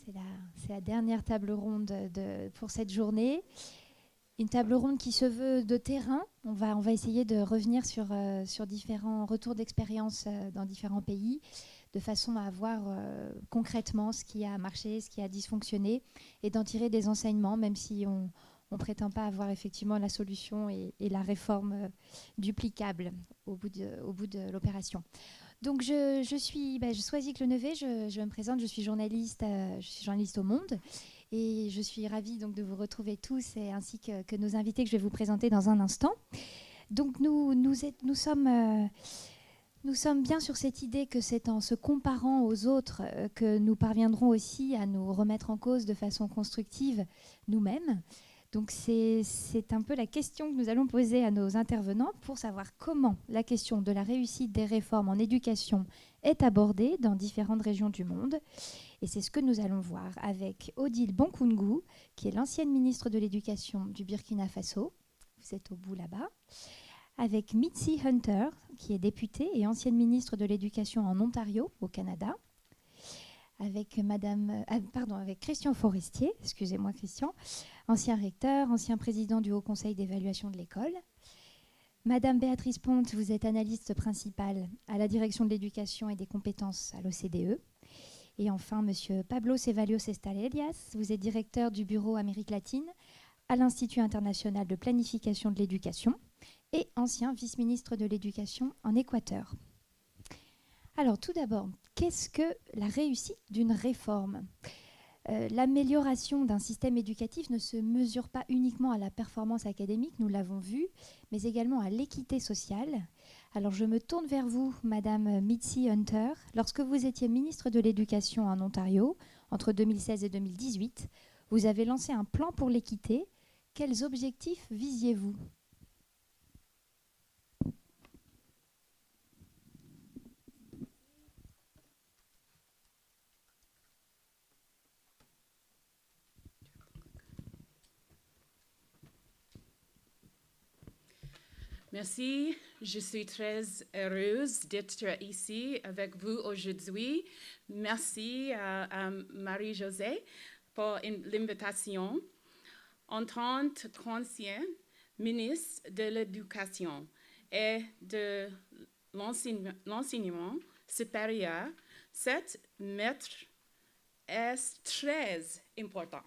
C'est la dernière table ronde pour cette journée. Une table ronde qui se veut de terrain. On va essayer de revenir sur différents retours d'expérience dans différents pays, de façon à voir concrètement ce qui a marché, ce qui a dysfonctionné, et d'en tirer des enseignements, même si on ne prétend pas avoir effectivement la solution et la réforme duplicable au bout de l'opération. Donc je suis Soisic Lenevé, je me présente, je suis journaliste au Monde, et je suis ravie donc de vous retrouver tous, ainsi que nos invités que je vais vous présenter dans un instant. Donc nous sommes bien sur cette idée que c'est en se comparant aux autres que nous parviendrons aussi à nous remettre en cause de façon constructive nous-mêmes. Donc c'est un peu la question que nous allons poser à nos intervenants pour savoir comment la question de la réussite des réformes en éducation est abordée dans différentes régions du monde. Et c'est ce que nous allons voir avec Odile Bonkoungou, qui est l'ancienne ministre de l'Éducation du Burkina Faso. Vous êtes au bout là-bas. Avec Mitzi Hunter, qui est députée et ancienne ministre de l'Éducation en Ontario, au Canada. Avec Christian Forestier, excusez-moi Christian, ancien recteur, ancien président du Haut Conseil d'évaluation de l'école. Madame Béatrice Ponte, vous êtes analyste principale à la direction de l'éducation et des compétences à l'OCDE. Et enfin, Monsieur Pablo Cevallos Estalellas, vous êtes directeur du bureau Amérique latine à l'Institut international de planification de l'éducation et ancien vice-ministre de l'éducation en Équateur. Alors tout d'abord, qu'est-ce que la réussite d'une réforme ? L'amélioration d'un système éducatif ne se mesure pas uniquement à la performance académique, nous l'avons vu, mais également à l'équité sociale. Alors je me tourne vers vous, Madame Mitzi Hunter. Lorsque vous étiez ministre de l'Éducation en Ontario, entre 2016 et 2018, vous avez lancé un plan pour l'équité. Quels objectifs visiez-vous ? Merci, je suis très heureuse d'être ici avec vous aujourd'hui. Merci à Marie-Josée pour l'invitation. En tant qu'ancien ministre de l'Éducation et de l'enseignement supérieur, cette maîtrise est très important.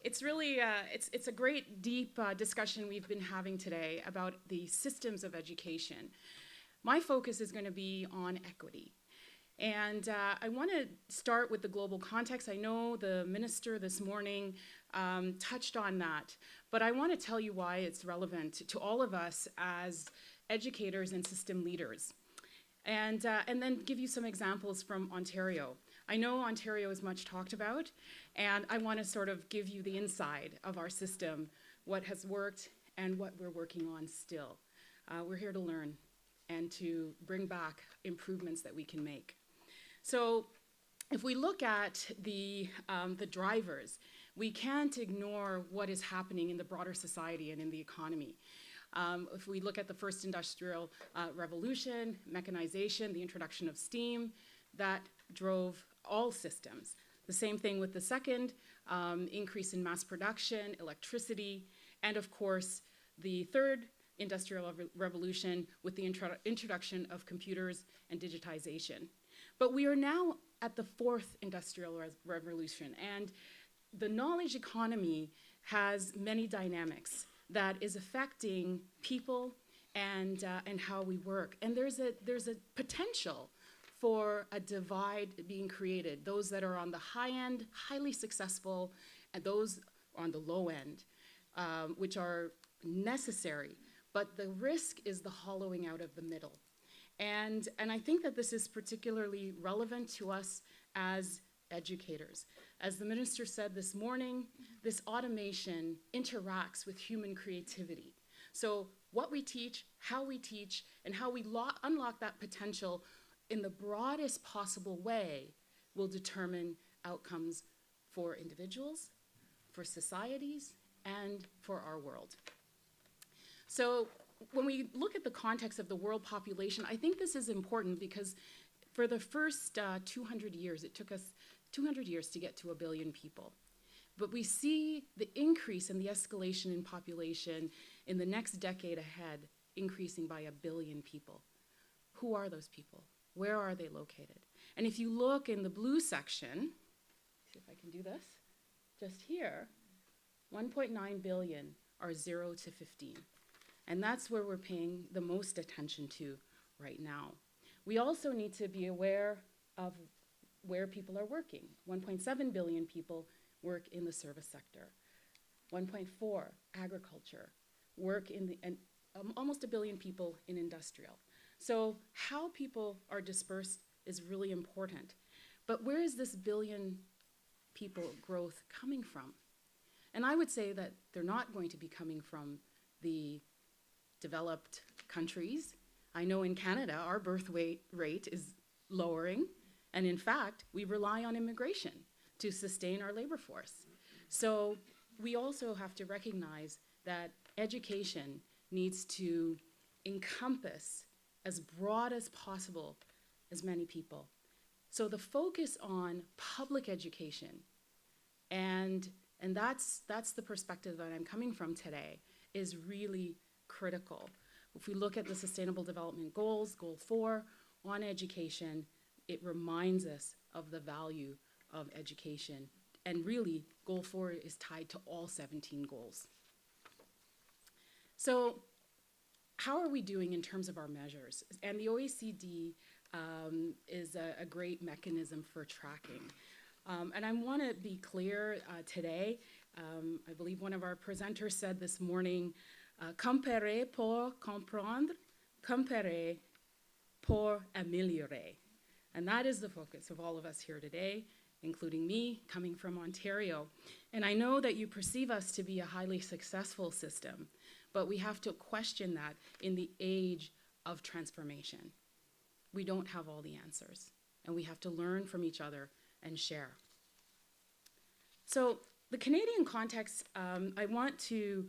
It's really, it's a great, deep discussion we've been having today about the systems of education. My focus is going to be on equity. And I want to start with the global context. I know the minister this morning touched on that, but I want to tell you why it's relevant to all of us as educators and system leaders. And then give you some examples from Ontario. I know Ontario is much talked about, and I want to sort of give you the inside of our system, what has worked and what we're working on still. We're here to learn and to bring back improvements that we can make. So if we look at the drivers, we can't ignore what is happening in the broader society and in the economy. If we look at the first industrial revolution, mechanization, the introduction of steam, that drove all systems. The same thing with the second, increase in mass production, electricity, and of course, the third industrial revolution with the introduction of computers and digitization. But we are now at the fourth industrial revolution, and the knowledge economy has many dynamics that is affecting people and how we work. And there's a potential for a divide being created, those that are on the high end, highly successful, and those on the low end, which are necessary. But the risk is the hollowing out of the middle. And I think that this is particularly relevant to us as educators. As the minister said this morning, this automation interacts with human creativity. So what we teach, and how we unlock that potential in the broadest possible way will determine outcomes for individuals, for societies, and for our world. So when we look at the context of the world population, I think this is important because For the first 200 years, it took us 200 years to get to 1 billion people. But we see the increase and the escalation in population in the next decade ahead, increasing by 1 billion people. Who are those people? Where are they located? And if you look in the blue section, see if I can do this, just here, 1.9 billion are 0 to 15. And that's where we're paying the most attention to right now. We also need to be aware of where people are working. 1.7 billion people work in the service sector. 1.4, agriculture, work in the, and almost 1 billion people in industrial. So how people are dispersed is really important. But where is this billion people growth coming from? And I would say that they're not going to be coming from the developed countries. I know in Canada, our birth rate is lowering, and in fact, we rely on immigration to sustain our labor force. So we also have to recognize that education needs to encompass as broad as possible as many people. So the focus on public education, and that's the perspective that I'm coming from today, is really critical. If we look at the Sustainable Development Goals, Goal 4, on education, it reminds us of the value of education. And really, Goal 4 is tied to all 17 goals. So how are we doing in terms of our measures? And the OECD is a great mechanism for tracking. And I want to be clear today. I believe one of our presenters said this morning, comparer pour comprendre, comparer pour améliorer. And that is the focus of all of us here today, including me, coming from Ontario. And I know that you perceive us to be a highly successful system, but we have to question that in the age of transformation. We don't have all the answers, and we have to learn from each other and share. So the Canadian context, I want to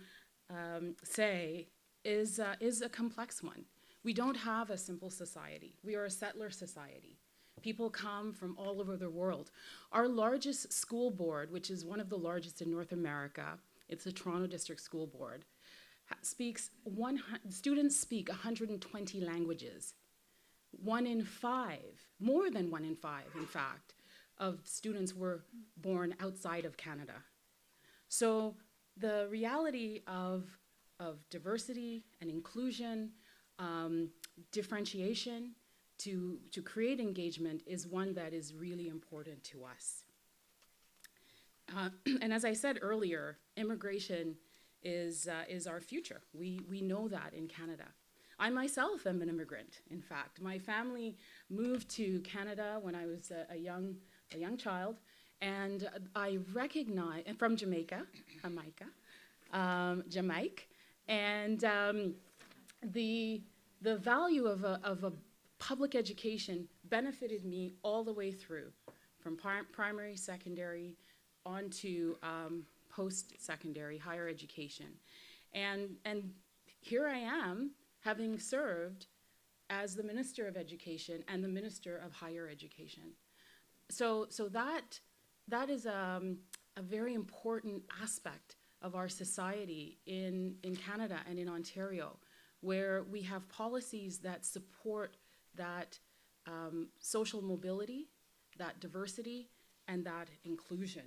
say, is a complex one. We don't have a simple society. We are a settler society. People come from all over the world. Our largest school board, which is one of the largest in North America, it's the Toronto District School Board, students speak 120 languages. 1 in 5, more than 1 in 5, in fact, of students were born outside of Canada. So the reality of diversity and inclusion, differentiation, to create engagement is one that is really important to us. And as I said earlier, immigration is our future. We know that in Canada. I myself am an immigrant, in fact. My family moved to Canada when I was a young child, and I recognize, and from Jamaica, Jamaica, and the value of a public education benefited me all the way through, from primary, secondary, on to post-secondary, higher education. And here I am, having served as the Minister of Education and the Minister of Higher Education. So that is a very important aspect of our society in Canada and in Ontario, where we have policies that support that social mobility, that diversity, and that inclusion.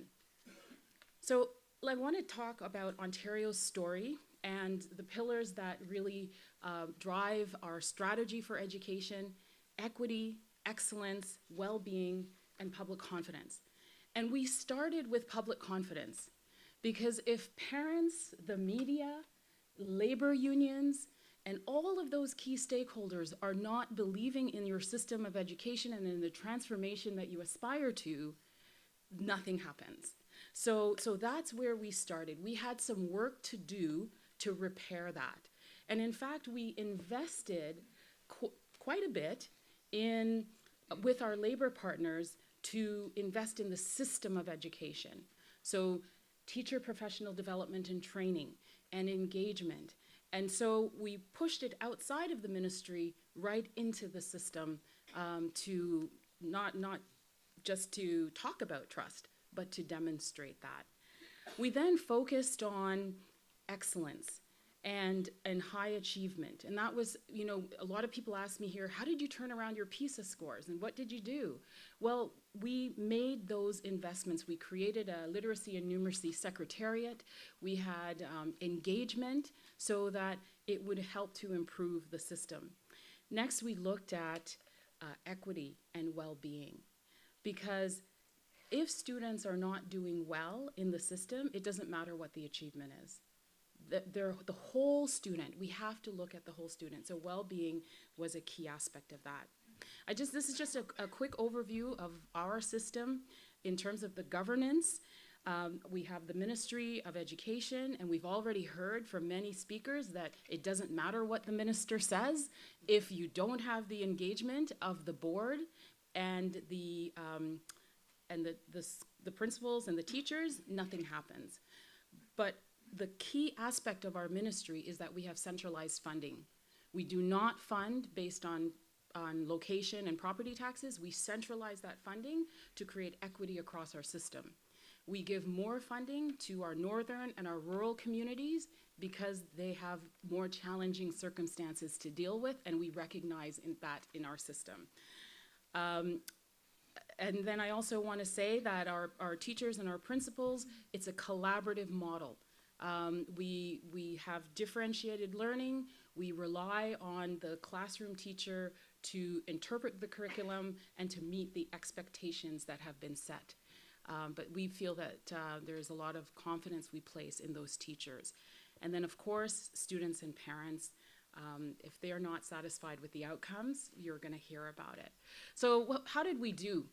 So I want to talk about Ontario's story and the pillars that really drive our strategy for education: equity, excellence, well-being, and public confidence. And we started with public confidence because if parents, the media, labor unions, and all of those key stakeholders are not believing in your system of education and in the transformation that you aspire to, nothing happens. So that's where we started. We had some work to do to repair that. And in fact, we invested quite a bit with our labor partners to invest in the system of education. So teacher professional development and training and engagement. And so we pushed it outside of the ministry right into the system to not just to talk about trust, but to demonstrate that. We then focused on excellence and high achievement. And that was, you know, a lot of people ask me here, how did you turn around your PISA scores and what did you do? Well, we made those investments. We created a literacy and numeracy secretariat. We had engagement so that it would help to improve the system. Next, we looked at equity and well-being, because if students are not doing well in the system, it doesn't matter what the achievement is. The whole student, we have to look at the whole student. So well-being was a key aspect of that. This is just a quick overview of our system in terms of the governance. We have the Ministry of Education, and we've already heard from many speakers that it doesn't matter what the minister says. If you don't have the engagement of the board and the principals and the teachers, nothing happens. But the key aspect of our ministry is that we have centralized funding. We do not fund based on location and property taxes. We centralize that funding to create equity across our system. We give more funding to our northern and our rural communities because they have more challenging circumstances to deal with, and we recognize that in our system. And then I also want to say that our teachers and our principals, it's a collaborative model. We have differentiated learning. We rely on the classroom teacher to interpret the curriculum and to meet the expectations that have been set. But we feel that there's a lot of confidence we place in those teachers. And then, of course, students and parents. If they are not satisfied with the outcomes, you're going to hear about it. So how did we do?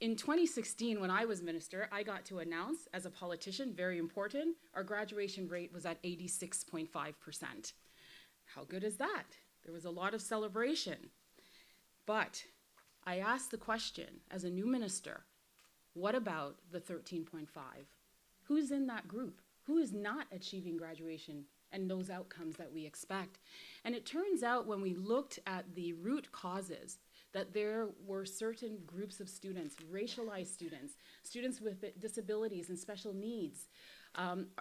In 2016, when I was minister, I got to announce as a politician, very important, our graduation rate was at 86.5%. How good is that? There was a lot of celebration. But I asked the question as a new minister, what about the 13.5? Who's in that group? Who is not achieving graduation and those outcomes that we expect? And it turns out when we looked at the root causes, that there were certain groups of students, racialized students, students with disabilities and special needs,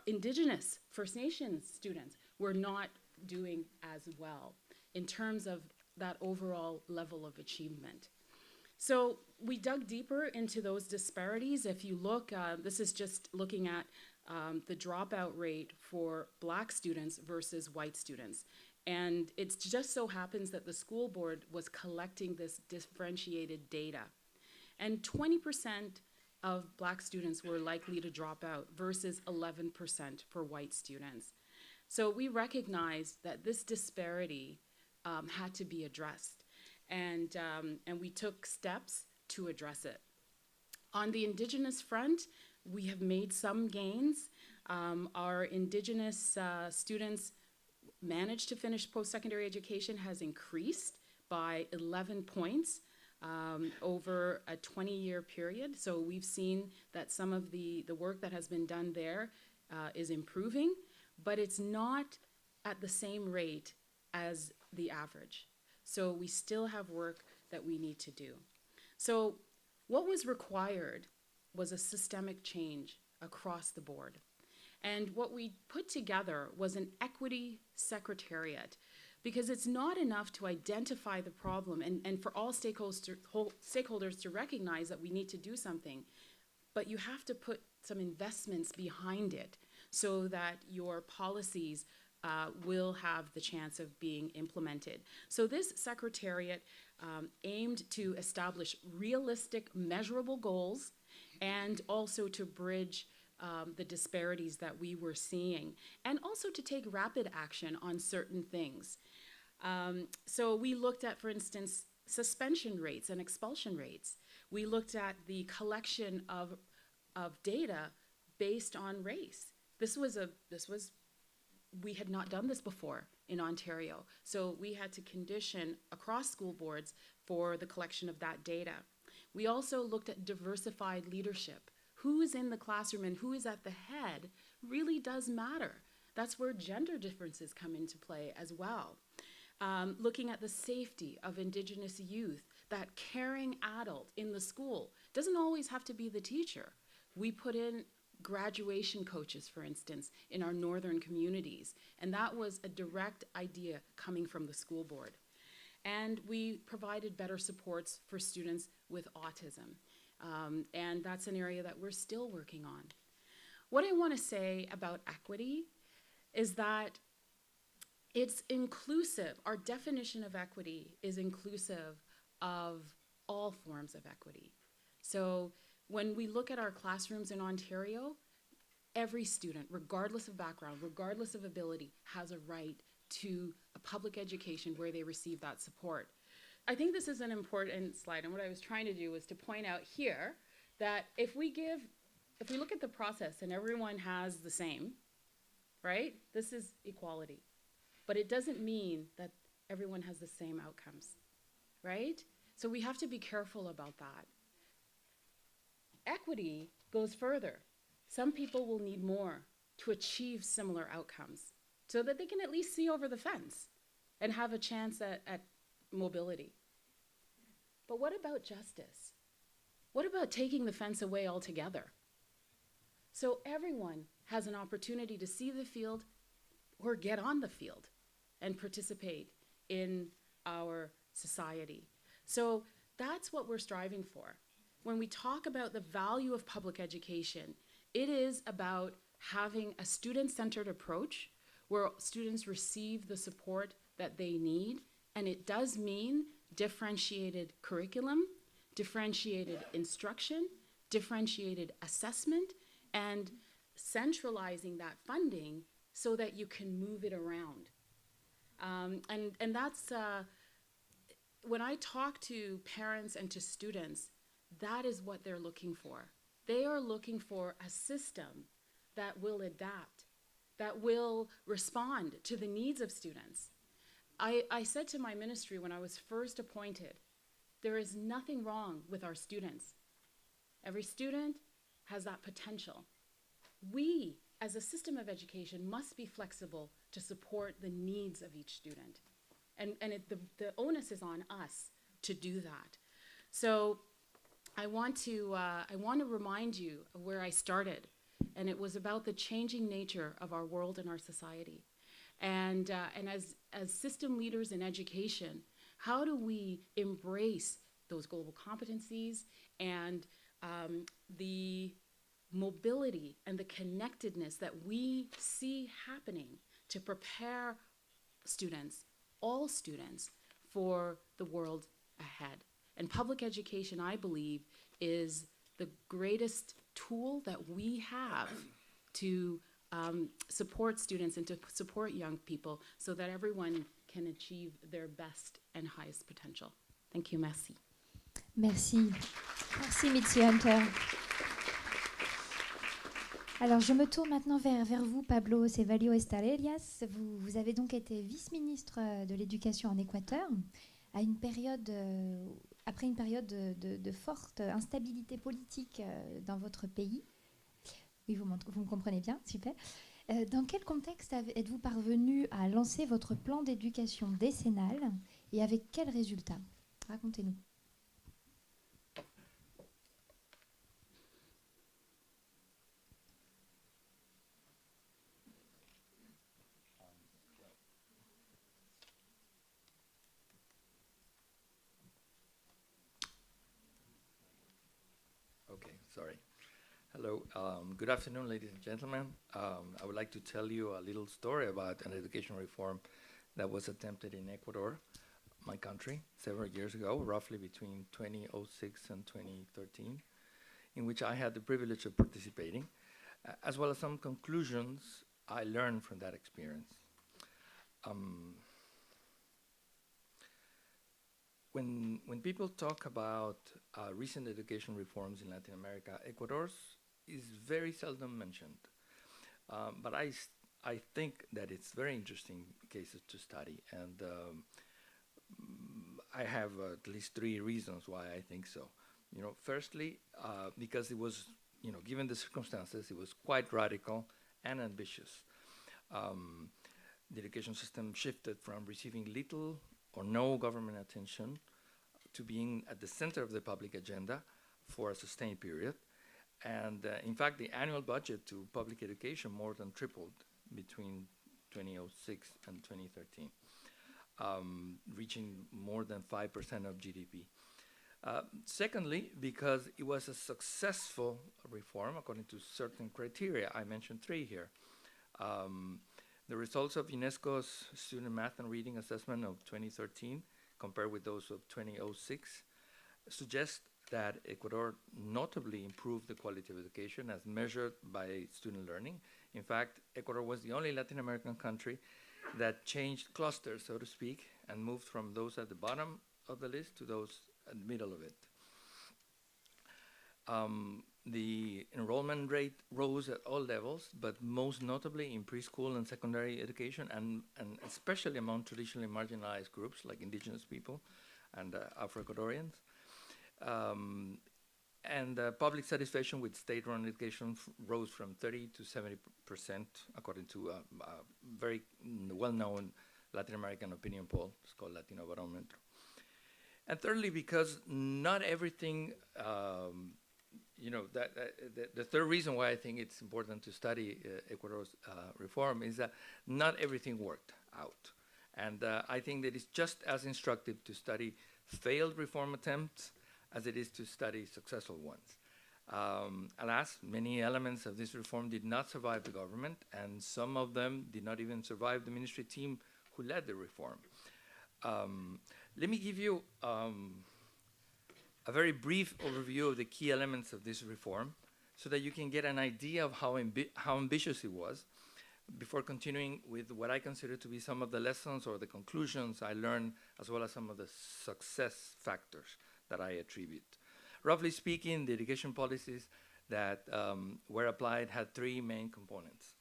Indigenous, First Nations students were not doing as well in terms of that overall level of achievement. So we dug deeper into those disparities. If you look, this is just looking at the dropout rate for Black students versus white students. And it just so happens that the school board was collecting this differentiated data. And 20% of Black students were likely to drop out versus 11% for white students. So we recognized that this disparity had to be addressed. And we took steps to address it. On the Indigenous front, we have made some gains. Our Indigenous students managed to finish post-secondary education has increased by 11 points over a 20-year period. So we've seen that some of the work that has been done there is improving, but it's not at the same rate as the average. So we still have work that we need to do. So what was required was a systemic change across the board. And what we put together was an equity secretariat, because it's not enough to identify the problem and for all stakeholders to recognize that we need to do something, but you have to put some investments behind it so that your policies will have the chance of being implemented. So this secretariat aimed to establish realistic, measurable goals and also to bridge the disparities that we were seeing, and also to take rapid action on certain things. So we looked at, for instance, suspension rates and expulsion rates. We looked at the collection of data based on race. We had not done this before in Ontario, so we had to condition across school boards for the collection of that data. We also looked at diversified leadership. Who is in the classroom and who is at the head really does matter. That's where gender differences come into play as well. Looking at the safety of Indigenous youth, that caring adult in the school. Doesn't always have to be the teacher. We put in graduation coaches, for instance, in our northern communities, and that was a direct idea coming from the school board. And we provided better supports for students with autism, and that's an area that we're still working on. What I want to say about equity is that it's inclusive. Our definition of equity is inclusive of all forms of equity. So when we look at our classrooms in Ontario, every student, regardless of background, regardless of ability, has a right to a public education where they receive that support. I think this is an important slide, and what I was trying to do was to point out here that if we look at the process and everyone has the same, right? This is equality. But it doesn't mean that everyone has the same outcomes, right? So we have to be careful about that. Equity goes further. Some people will need more to achieve similar outcomes so that they can at least see over the fence and have a chance at mobility. But what about justice? What about taking the fence away altogether? So everyone has an opportunity to see the field or get on the field and participate in our society. So that's what we're striving for. When we talk about the value of public education, it is about having a student-centered approach where students receive the support that they need, and it does mean differentiated curriculum, differentiated instruction, differentiated assessment, and centralizing that funding so that you can move it around. And that's, when I talk to parents and to students, that is what they're looking for. They are looking for a system that will adapt, that will respond to the needs of students. I said to my ministry when I was first appointed, there is nothing wrong with our students. Every student has that potential. We, as a system of education, must be flexible to support the needs of each student. And the onus is on us to do that. So I want to remind you of where I started, and it was about the changing nature of our world and our society. And as system leaders in education, how do we embrace those global competencies and the mobility and the connectedness that we see happening to prepare students, all students, for the world ahead? And public education, I believe, is the greatest tool that we have to support students and to support young people so that everyone can achieve their best and highest potential. Thank you, merci. Merci. Merci, Mitzi Hunter. Alors, je me tourne maintenant vers vous, Pablo Cevallos Estalellas. Vous avez donc été vice-ministre de l'Éducation en Équateur à une période, après une période de forte instabilité politique dans votre pays. Oui, vous me comprenez bien, super. Dans quel contexte êtes-vous parvenu à lancer votre plan d'éducation décennal et avec quels résultats? Racontez-nous. Okay, sorry. Hello, good afternoon, ladies and gentlemen. I would like to tell you a little story about an education reform that was attempted in Ecuador, my country, several years ago, roughly between 2006 and 2013, in which I had the privilege of participating, as well as some conclusions I learned from that experience. When people talk about recent education reforms in Latin America, Ecuador's is very seldom mentioned. But I think that it's very interesting cases to study, and I have at least 3 reasons why I think so. You know, firstly, because it was, you know, given the circumstances, it was quite radical and ambitious. The education system shifted from receiving little or no government attention to being at the center of the public agenda for a sustained period. And in fact, the annual budget to public education more than tripled between 2006 and 2013, reaching more than 5% of GDP. Secondly, because it was a successful reform according to certain criteria. I mentioned 3 here. The results of UNESCO's Student Math and Reading Assessment of 2013 compared with those of 2006 suggest that Ecuador notably improved the quality of education as measured by student learning. In fact, Ecuador was the only Latin American country that changed clusters, so to speak, and moved from those at the bottom of the list to those at the middle of it. The enrollment rate rose at all levels, but most notably in preschool and secondary education, and especially among traditionally marginalized groups like indigenous people and Afro-Ecuadorians. Public satisfaction with state-run education rose from 30 to 70%, according to a very well-known Latin American opinion poll. It's called Latino Barometro. And thirdly, because not everything, the third reason why I think it's important to study Ecuador's reform is that not everything worked out. And I think that it's just as instructive to study failed reform attempts as it is to study successful ones. Alas, many elements of this reform did not survive the government, and some of them did not even survive the ministry team who led the reform. Let me give you a very brief overview of the key elements of this reform so that you can get an idea of how ambitious it was before continuing with what I consider to be some of the lessons or the conclusions I learned, as well as some of the success factors that I attribute. Roughly speaking, the education policies that were applied had 3 main components,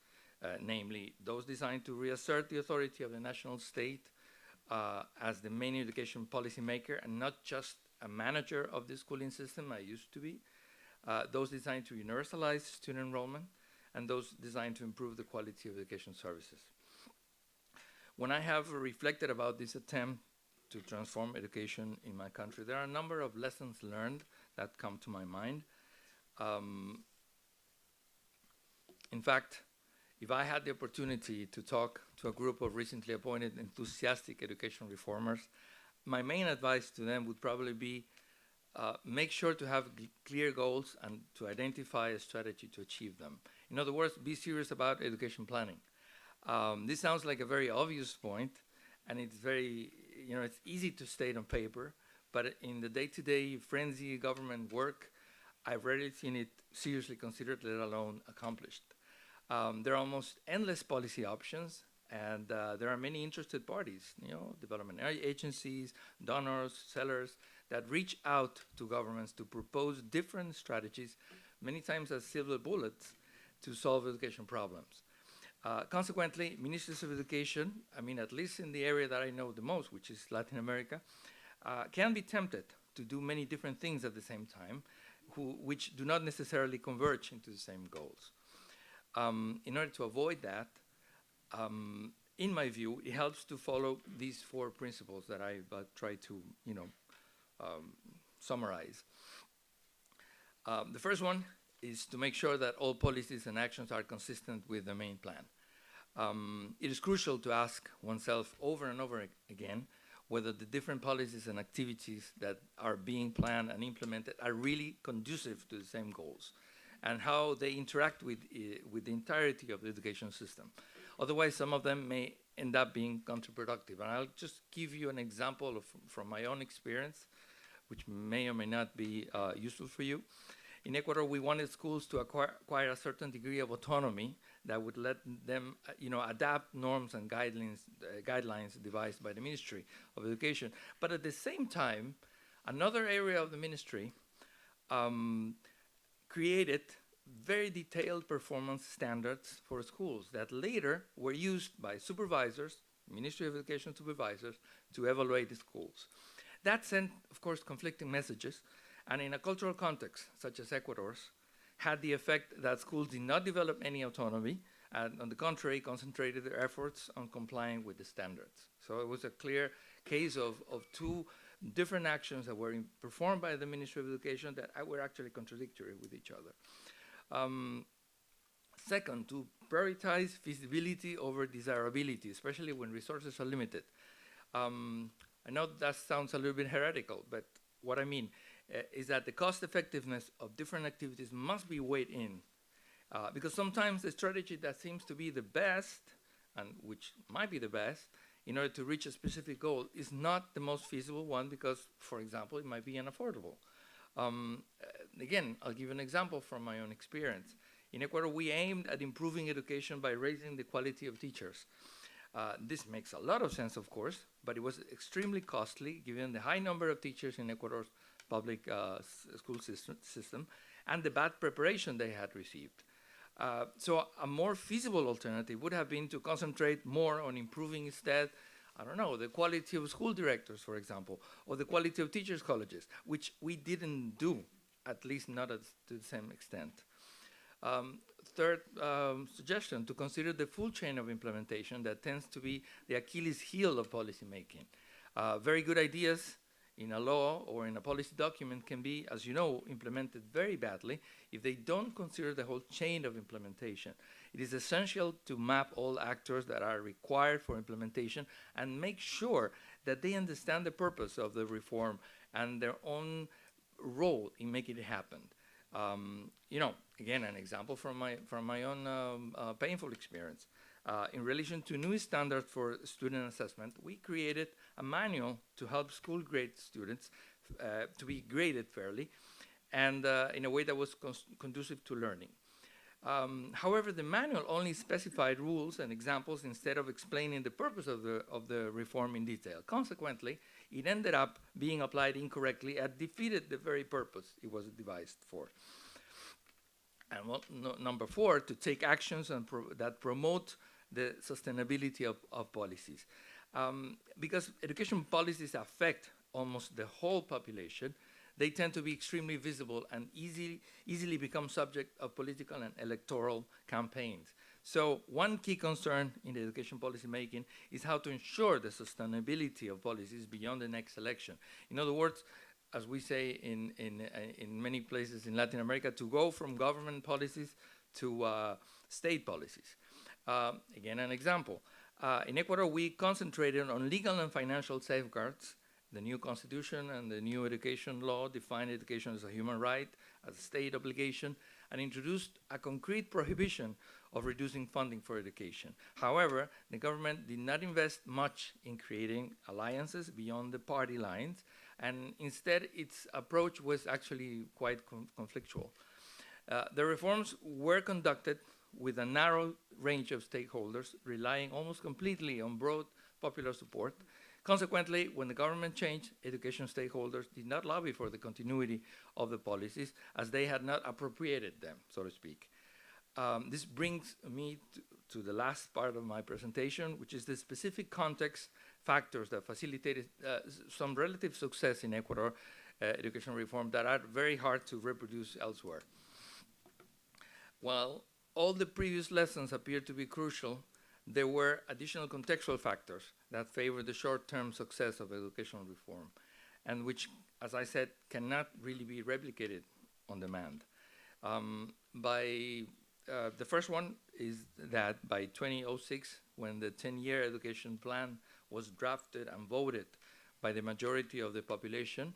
namely those designed to reassert the authority of the national state as the main education policy maker and not just a manager of the schooling system I used to be, those designed to universalize student enrollment, and those designed to improve the quality of education services. When I have reflected about this attempt to transform education in my country, there are a number of lessons learned that come to my mind. In fact, if I had the opportunity to talk to a group of recently appointed enthusiastic education reformers, my main advice to them would probably be make sure to have clear goals and to identify a strategy to achieve them. In other words, be serious about education planning. This sounds like a very obvious point, and it's very, it's easy to state on paper, but in the day-to-day frenzy government work, I've rarely seen it seriously considered, let alone accomplished. There are almost endless policy options, and there are many interested parties, development agencies, donors, sellers, that reach out to governments to propose different strategies, many times as silver bullets, to solve education problems. Consequently, ministries of education, at least in the area that I know the most, which is Latin America, can be tempted to do many different things at the same time, which do not necessarily converge into the same goals. In order to avoid that, in my view, it helps to follow these 4 principles that I try to, summarize. The first one is to make sure that all policies and actions are consistent with the main plan. It is crucial to ask oneself over and over again whether the different policies and activities that are being planned and implemented are really conducive to the same goals, and how they interact with the entirety of the education system. Otherwise, some of them may end up being counterproductive. And I'll just give you an example from my own experience, which may or may not be useful for you. In Ecuador, we wanted schools to acquire a certain degree of autonomy that would let them, adapt norms and guidelines devised by the Ministry of Education. But at the same time, another area of the ministry created very detailed performance standards for schools that later were used by supervisors, Ministry of Education supervisors, to evaluate the schools. That sent, of course, conflicting messages, and in a cultural context, such as Ecuador's, had the effect that schools did not develop any autonomy, and on the contrary, concentrated their efforts on complying with the standards. So it was a clear case of 2 different actions that were performed by the Ministry of Education that were actually contradictory with each other. Second, to prioritize feasibility over desirability, especially when resources are limited. I know that sounds a little bit heretical, but what I mean is that the cost effectiveness of different activities must be weighed in. Because sometimes the strategy that seems to be the best, and which might be the best, in order to reach a specific goal is not the most feasible one because, for example, it might be unaffordable. Again, I'll give an example from my own experience. In Ecuador, we aimed at improving education by raising the quality of teachers. This makes a lot of sense, of course, but it was extremely costly given the high number of teachers in Ecuador's public school system and the bad preparation they had received. So a more feasible alternative would have been to concentrate more on improving instead, I don't know, the quality of school directors, for example, or the quality of teachers' colleges, which we didn't do, at least not to the same extent. Third suggestion, to consider the full chain of implementation that tends to be the Achilles heel of policymaking. Very good ideas in a law or in a policy document can be, as you know, implemented very badly if they don't consider the whole chain of implementation. It is essential to map all actors that are required for implementation and make sure that they understand the purpose of the reform and their own role in making it happen. You know, again, an example from my own painful experience. In relation to new standards for student assessment, we created a manual to help school grade students to be graded fairly and in a way that was conducive to learning. However, the manual only specified rules and examples instead of explaining the purpose of the reform in detail. Consequently, it ended up being applied incorrectly and defeated the very purpose it was devised for. And number four, to take actions that promote the sustainability of policies. Because education policies affect almost the whole population, they tend to be extremely visible and easily become subject of political and electoral campaigns. So one key concern in the education policy making is how to ensure the sustainability of policies beyond the next election. In other words, as we say in many places in Latin America, to go from government policies to state policies. Again, an example. In Ecuador, we concentrated on legal and financial safeguards. The new constitution and the new education law defined education as a human right, as a state obligation, and introduced a concrete prohibition of reducing funding for education. However, the government did not invest much in creating alliances beyond the party lines, and instead its approach was actually quite conflictual. The reforms were conducted with a narrow range of stakeholders, relying almost completely on broad popular support. Consequently, when the government changed, education stakeholders did not lobby for the continuity of the policies as they had not appropriated them, so to speak. This brings me to the last part of my presentation, which is the specific context factors that facilitated some relative success in Ecuador education reform that are very hard to reproduce elsewhere. While all the previous lessons appear to be crucial, there were additional contextual factors that favor the short-term success of educational reform, and which, as I said, cannot really be replicated on demand. The first one is that by 2006, when the 10-year education plan was drafted and voted by the majority of the population,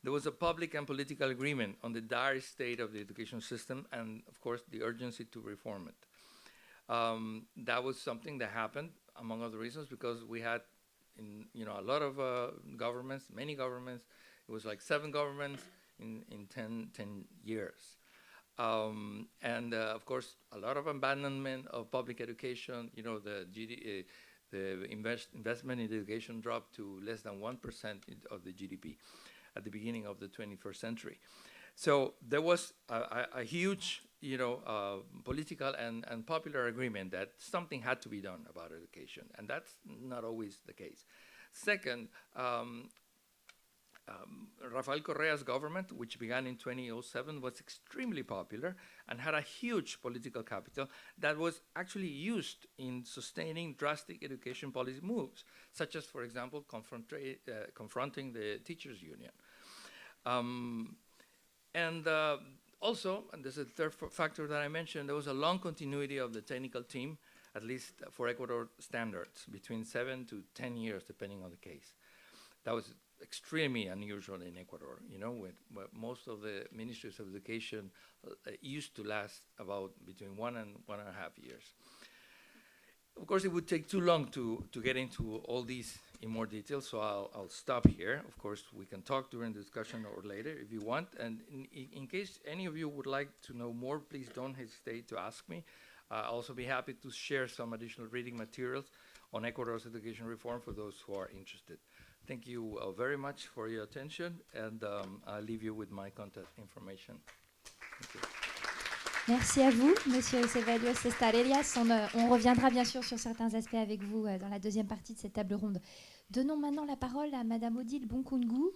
there was a public and political agreement on the dire state of the education system and, of course, the urgency to reform it. That was something that happened, among other reasons, because we had, a lot of governments, many governments. It was like 7 governments in 10 years. Of course, a lot of abandonment of public education. The investment in education dropped to less than 1% of the GDP at the beginning of the 21st century. So there was a huge, political and popular agreement that something had to be done about education, and that's not always the case. Second, Rafael Correa's government, which began in 2007, was extremely popular and had a huge political capital that was actually used in sustaining drastic education policy moves, such as, for example, confronting the teachers' union. Also, and this is the third factor that I mentioned, there was a long continuity of the technical team, at least for Ecuador standards, between 7 to 10 years, depending on the case. That was extremely unusual in Ecuador, you know, with most of the ministries of education used to last about between 1 and 1.5 years. Of course, it would take too long to get into all these in more detail, so I'll stop here. Of course, we can talk during the discussion or later if you want, and in case any of you would like to know more, please don't hesitate to ask me. I'll also be happy to share some additional reading materials on Ecuador's education reform for those who are interested. Thank you very much for your attention, and I'll leave you with my contact information. Thank you. Merci à vous, Monsieur Ceballos Estarellas. On reviendra bien sûr sur certains aspects avec vous dans la deuxième partie de cette table ronde. Donnons maintenant la parole à Madame Odile Bonkoungou,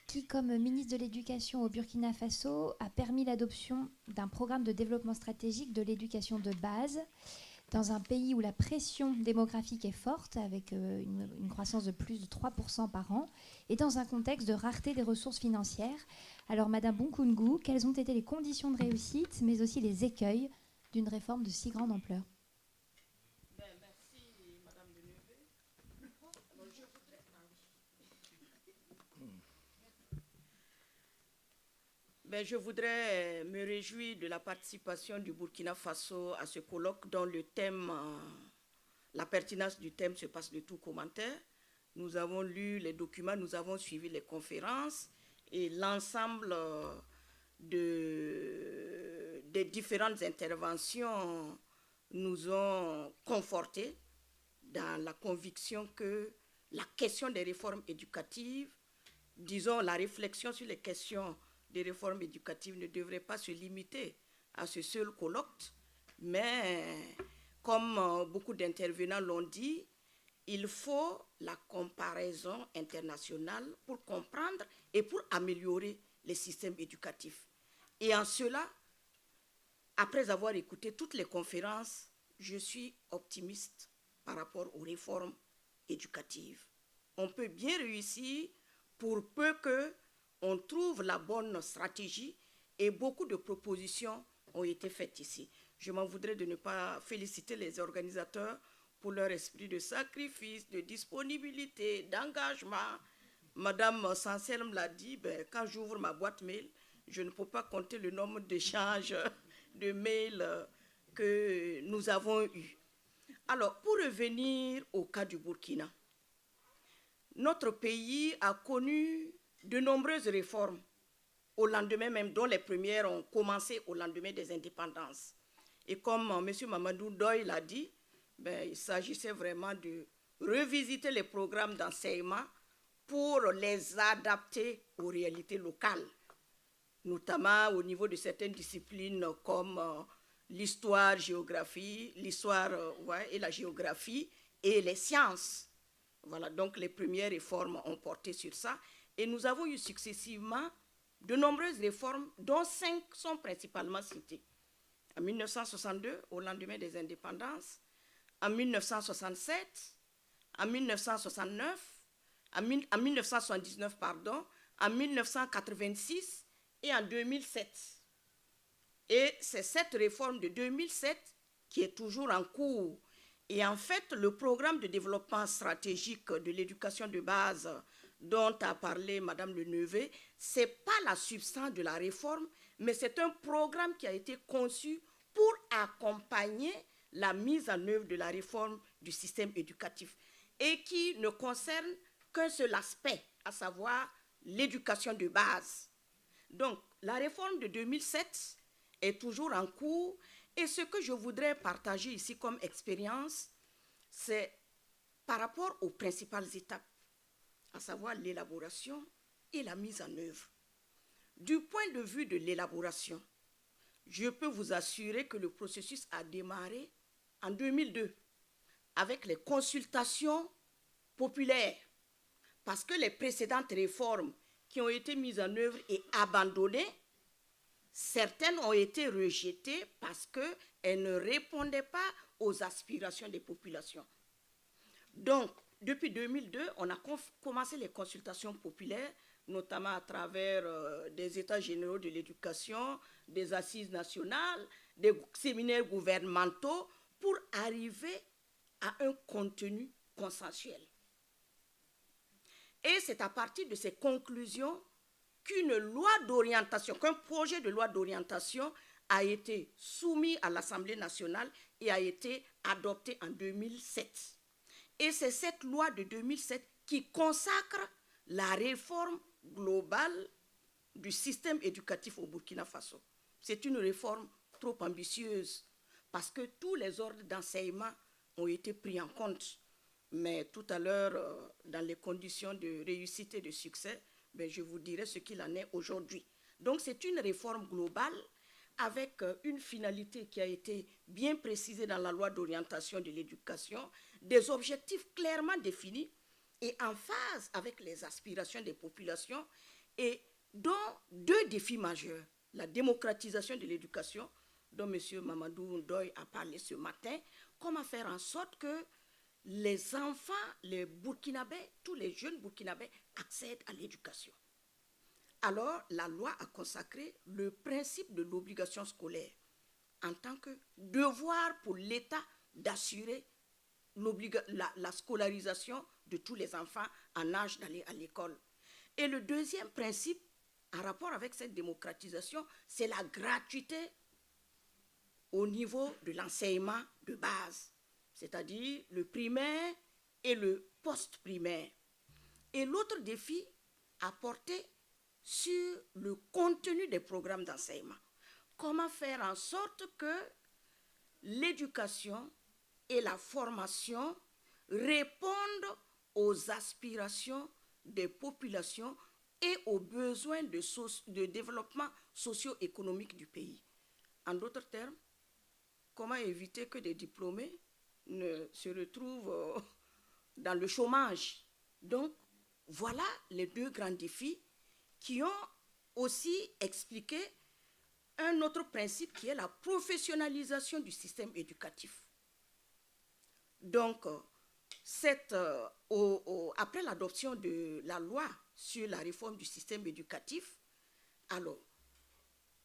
qui, comme ministre de l'Éducation au Burkina Faso, a permis l'adoption d'un programme de développement stratégique de l'éducation de base dans un pays où la pression démographique est forte, avec une croissance de plus de 3% par an, et dans un contexte de rareté des ressources financières. Alors, Madame Bonkoungou, quelles ont été les conditions de réussite, mais aussi les écueils d'une réforme de si grande ampleur? Merci, Madame Deneuve. Je voudrais me réjouir de la participation du Burkina Faso à ce colloque dont le thème, la pertinence du thème se passe de tout commentaire. Nous avons lu les documents, nous avons suivi les conférences et l'ensemble des différentes interventions nous ont confortés dans la conviction que la question des réformes éducatives, disons la réflexion sur les questions des réformes éducatives ne devrait pas se limiter à ce seul colloque, mais comme beaucoup d'intervenants l'ont dit, il faut la comparaison internationale pour comprendre et pour améliorer les systèmes éducatifs. Et en cela, après avoir écouté toutes les conférences, je suis optimiste par rapport aux réformes éducatives. On peut bien réussir pour peu qu'on trouve la bonne stratégie et beaucoup de propositions ont été faites ici. Je m'en voudrais de ne pas féliciter les organisateurs pour leur esprit de sacrifice, de disponibilité, d'engagement. Madame Sanselm l'a dit, quand j'ouvre ma boîte mail, je ne peux pas compter le nombre d'échanges de mails que nous avons eus. Alors, pour revenir au cas du Burkina, notre pays a connu de nombreuses réformes au lendemain même, dont les premières ont commencé au lendemain des indépendances. Et comme M. Mamadou Doy l'a dit, il s'agissait vraiment de revisiter les programmes d'enseignement pour les adapter aux réalités locales, notamment au niveau de certaines disciplines comme l'histoire, géographie, l'histoire et la géographie et les sciences. Voilà, donc les premières réformes ont porté sur ça. Et nous avons eu successivement de nombreuses réformes, dont 5 sont principalement citées. En 1962, au lendemain des indépendances, en 1967, en 1969, en 1979, pardon, en 1986 et en 2007. Et c'est cette réforme de 2007 qui est toujours en cours. Et en fait, le programme de développement stratégique de l'éducation de base dont a parlé Madame Deneuve, ce n'est pas la substance de la réforme, mais c'est un programme qui a été conçu pour accompagner la mise en œuvre de la réforme du système éducatif et qui ne concerne qu'un seul aspect, à savoir l'éducation de base. Donc, la réforme de 2007 est toujours en cours et ce que je voudrais partager ici comme expérience, c'est par rapport aux principales étapes, à savoir l'élaboration et la mise en œuvre. Du point de vue de l'élaboration, je peux vous assurer que le processus a démarré en 2002 avec les consultations populaires, parce que les précédentes réformes qui ont été mises en œuvre et abandonnées. Certaines ont été rejetées parce qu'elles ne répondaient pas aux aspirations des populations. Donc, depuis 2002, on a commencé les consultations populaires, notamment à travers des états généraux de l'éducation, des assises nationales, des séminaires gouvernementaux, pour arriver à un contenu consensuel. Et c'est à partir de ces conclusions qu'un projet de loi d'orientation a été soumis à l'Assemblée nationale et a été adopté en 2007. Et c'est cette loi de 2007 qui consacre la réforme globale du système éducatif au Burkina Faso. C'est une réforme trop ambitieuse parce que tous les ordres d'enseignement ont été pris en compte. Mais tout à l'heure, dans les conditions de réussite et de succès, je vous dirai ce qu'il en est aujourd'hui. Donc c'est une réforme globale avec une finalité qui a été bien précisée dans la loi d'orientation de l'éducation, des objectifs clairement définis et en phase avec les aspirations des populations, et dont deux défis majeurs. La démocratisation de l'éducation, dont M. Mamadou Ndoye a parlé ce matin, comment faire en sorte que les enfants, les Burkinabés, tous les jeunes Burkinabés accèdent à l'éducation. Alors, la loi a consacré le principe de l'obligation scolaire en tant que devoir pour l'État d'assurer la scolarisation de tous les enfants en âge d'aller à l'école. Et le deuxième principe, en rapport avec cette démocratisation, c'est la gratuité au niveau de l'enseignement de base, c'est-à-dire le primaire et le post-primaire. Et l'autre défi a porté sur le contenu des programmes d'enseignement. Comment faire en sorte que l'éducation et la formation répondent aux aspirations des populations et aux besoins de développement socio-économique du pays. En d'autres termes, comment éviter que des diplômés ne se retrouvent dans le chômage. Donc, voilà les deux grands défis qui ont aussi expliqué un autre principe qui est la professionnalisation du système éducatif. Donc, après l'adoption de la loi sur la réforme du système éducatif, alors,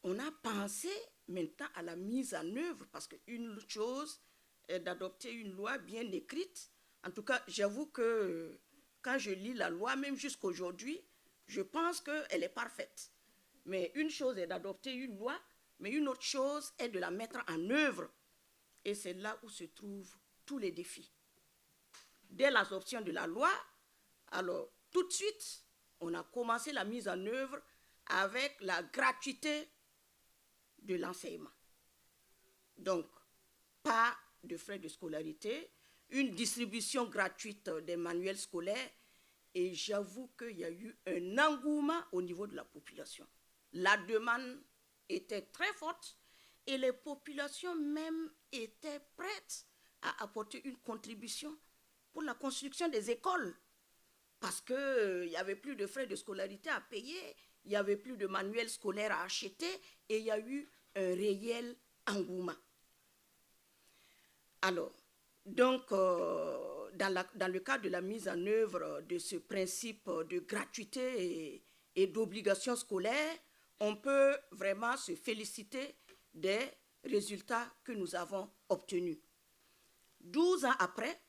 on a pensé maintenant à la mise en œuvre, parce qu'une chose est d'adopter une loi bien écrite. En tout cas, j'avoue que quand je lis la loi, même jusqu'aujourd'hui, je pense qu'elle est parfaite. Mais une chose est d'adopter une loi, mais une autre chose est de la mettre en œuvre. Et c'est là où se trouvent tous les défis. Dès l'adoption de la loi, alors tout de suite, on a commencé la mise en œuvre avec la gratuité de l'enseignement. Donc, pas de frais de scolarité, une distribution gratuite des manuels scolaires, et j'avoue qu'il y a eu un engouement au niveau de la population. La demande était très forte et les populations même étaient prêtes à apporter une contribution pour la construction des écoles, parce qu'il n'y avait plus de frais de scolarité à payer, il n'y avait plus de manuels scolaires à acheter, et il y a eu un réel engouement. Alors, donc, dans le cadre de la mise en œuvre de ce principe de gratuité et d'obligation scolaire, on peut vraiment se féliciter des résultats que nous avons obtenus. 12 ans après,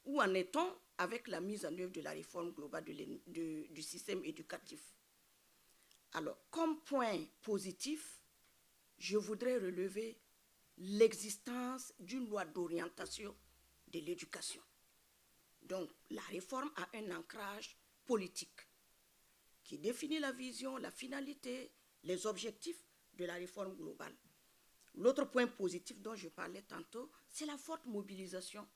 où en est-on avec la mise en œuvre de la réforme globale du système éducatif? Alors, comme point positif, je voudrais relever l'existence d'une loi d'orientation de l'éducation. Donc, la réforme a un ancrage politique qui définit la vision, la finalité, les objectifs de la réforme globale. L'autre point positif dont je parlais tantôt, c'est la forte mobilisation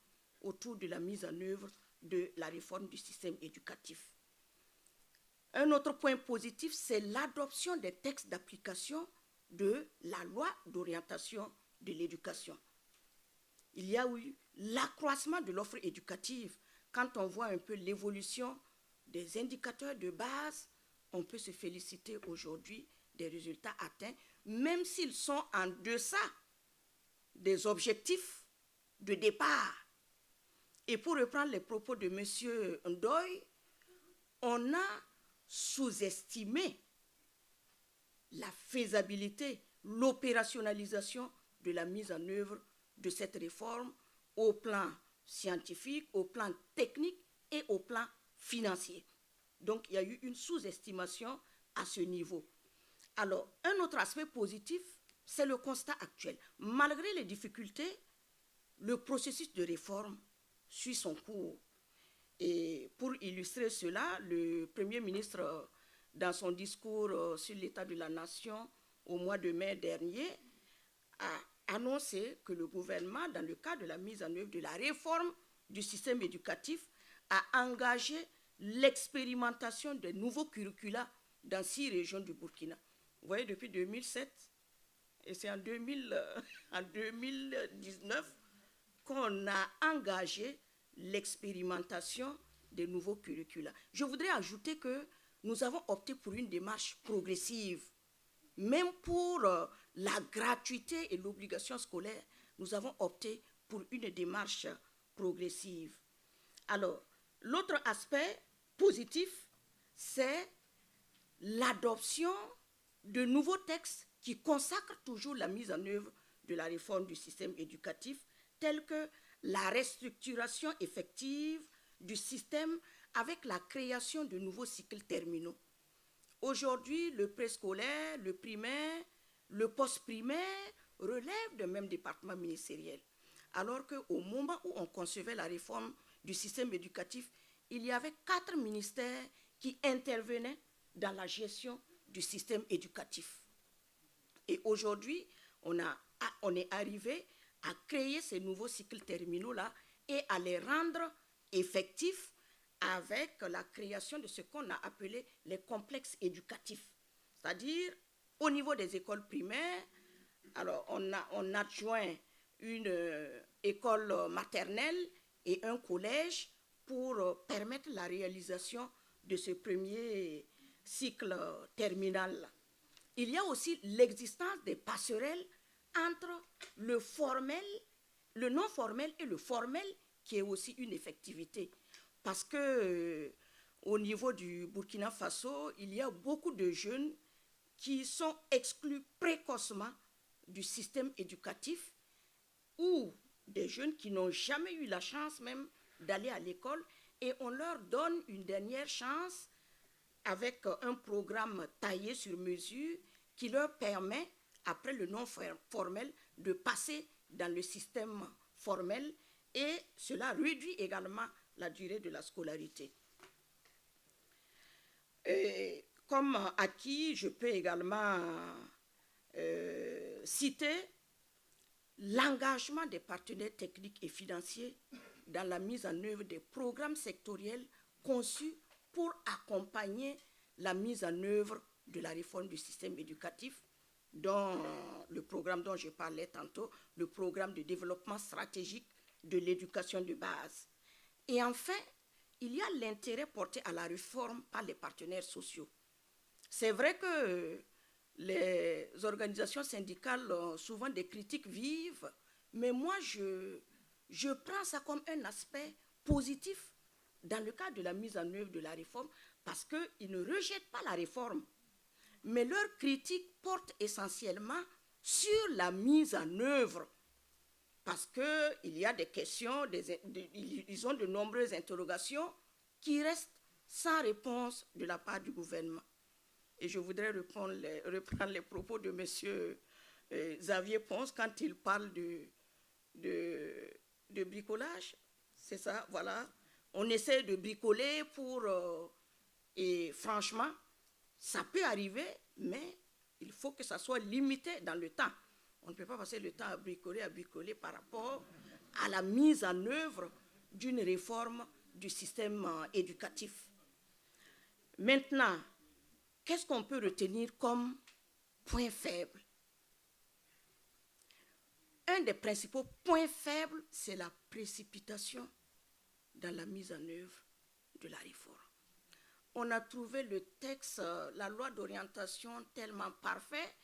autour de la mise en œuvre de la réforme du système éducatif. Un autre point positif, c'est l'adoption des textes d'application de la loi d'orientation de l'éducation. Il y a eu l'accroissement de l'offre éducative quand on voit un peu l'évolution des indicateurs de base on peut se féliciter aujourd'hui des résultats atteints, même s'ils sont en deçà des objectifs de départ. Et pour reprendre les propos de M. Ndoye, on a sous-estimé la faisabilité, l'opérationnalisation de la mise en œuvre de cette réforme au plan scientifique, au plan technique et au plan financier. Donc, il y a eu une sous-estimation à ce niveau. Alors, un autre aspect positif, c'est le constat actuel. Malgré les difficultés, le processus de réforme suit son cours. Et pour illustrer cela, le Premier ministre, dans son discours sur l'état de la nation au mois de mai dernier, a annoncé que le gouvernement, dans le cadre de la mise en œuvre de la réforme du système éducatif, a engagé l'expérimentation de nouveaux curricula dans 6 régions du Burkina. Vous voyez, depuis 2007, et c'est en 2019 qu'on a engagé l'expérimentation des nouveaux curricula. Je voudrais ajouter que nous avons opté pour une démarche progressive. Même pour la gratuité et l'obligation scolaire, nous avons opté pour une démarche progressive. Alors, l'autre aspect positif, c'est l'adoption de nouveaux textes qui consacrent toujours la mise en œuvre de la réforme du système éducatif, tels que la restructuration effective du système avec la création de nouveaux cycles terminaux. Aujourd'hui, le préscolaire, le primaire, le post-primaire relèvent du même département ministériel. Alors qu'au moment où on concevait la réforme du système éducatif, il y avait 4 ministères qui intervenaient dans la gestion du système éducatif. Et aujourd'hui, on est arrivé à créer ces nouveaux cycles terminaux-là et à les rendre effectifs avec la création de ce qu'on a appelé les complexes éducatifs. C'est-à-dire, au niveau des écoles primaires, alors on adjoint une école maternelle et un collège pour permettre la réalisation de ce premier cycle terminal. Il y a aussi l'existence des passerelles entre le formel, le non formel et le formel, qui est aussi une effectivité. Parce que au niveau du Burkina Faso, il y a beaucoup de jeunes qui sont exclus précocement du système éducatif, ou des jeunes qui n'ont jamais eu la chance même d'aller à l'école, et on leur donne une dernière chance avec un programme taillé sur mesure qui leur permet, après le non formel, de passer dans le système formel, et cela réduit également la durée de la scolarité. Et comme acquis, je peux également citer l'engagement des partenaires techniques et financiers dans la mise en œuvre des programmes sectoriels conçus pour accompagner la mise en œuvre de la réforme du système éducatif, dont le programme dont je parlais tantôt, le programme de développement stratégique de l'éducation de base. Et enfin, il y a l'intérêt porté à la réforme par les partenaires sociaux. C'est vrai que les organisations syndicales ont souvent des critiques vives, mais moi, je prends ça comme un aspect positif dans le cadre de la mise en œuvre de la réforme, parce qu'ils ne rejettent pas la réforme, mais leurs critiques portent essentiellement sur la mise en œuvre, parce qu'il y a des questions, ils ont de nombreuses interrogations qui restent sans réponse de la part du gouvernement. Et je voudrais reprendre les propos de M. Xavier Ponce quand il parle de bricolage. C'est ça, voilà. On essaie de bricoler et franchement, ça peut arriver, mais il faut que ça soit limité dans le temps. On ne peut pas passer le temps à bricoler par rapport à la mise en œuvre d'une réforme du système éducatif. Maintenant, qu'est-ce qu'on peut retenir comme point faible? Un des principaux points faibles, c'est la précipitation dans la mise en œuvre de la réforme. on a trouvé le texte, la loi d'orientation tellement parfait,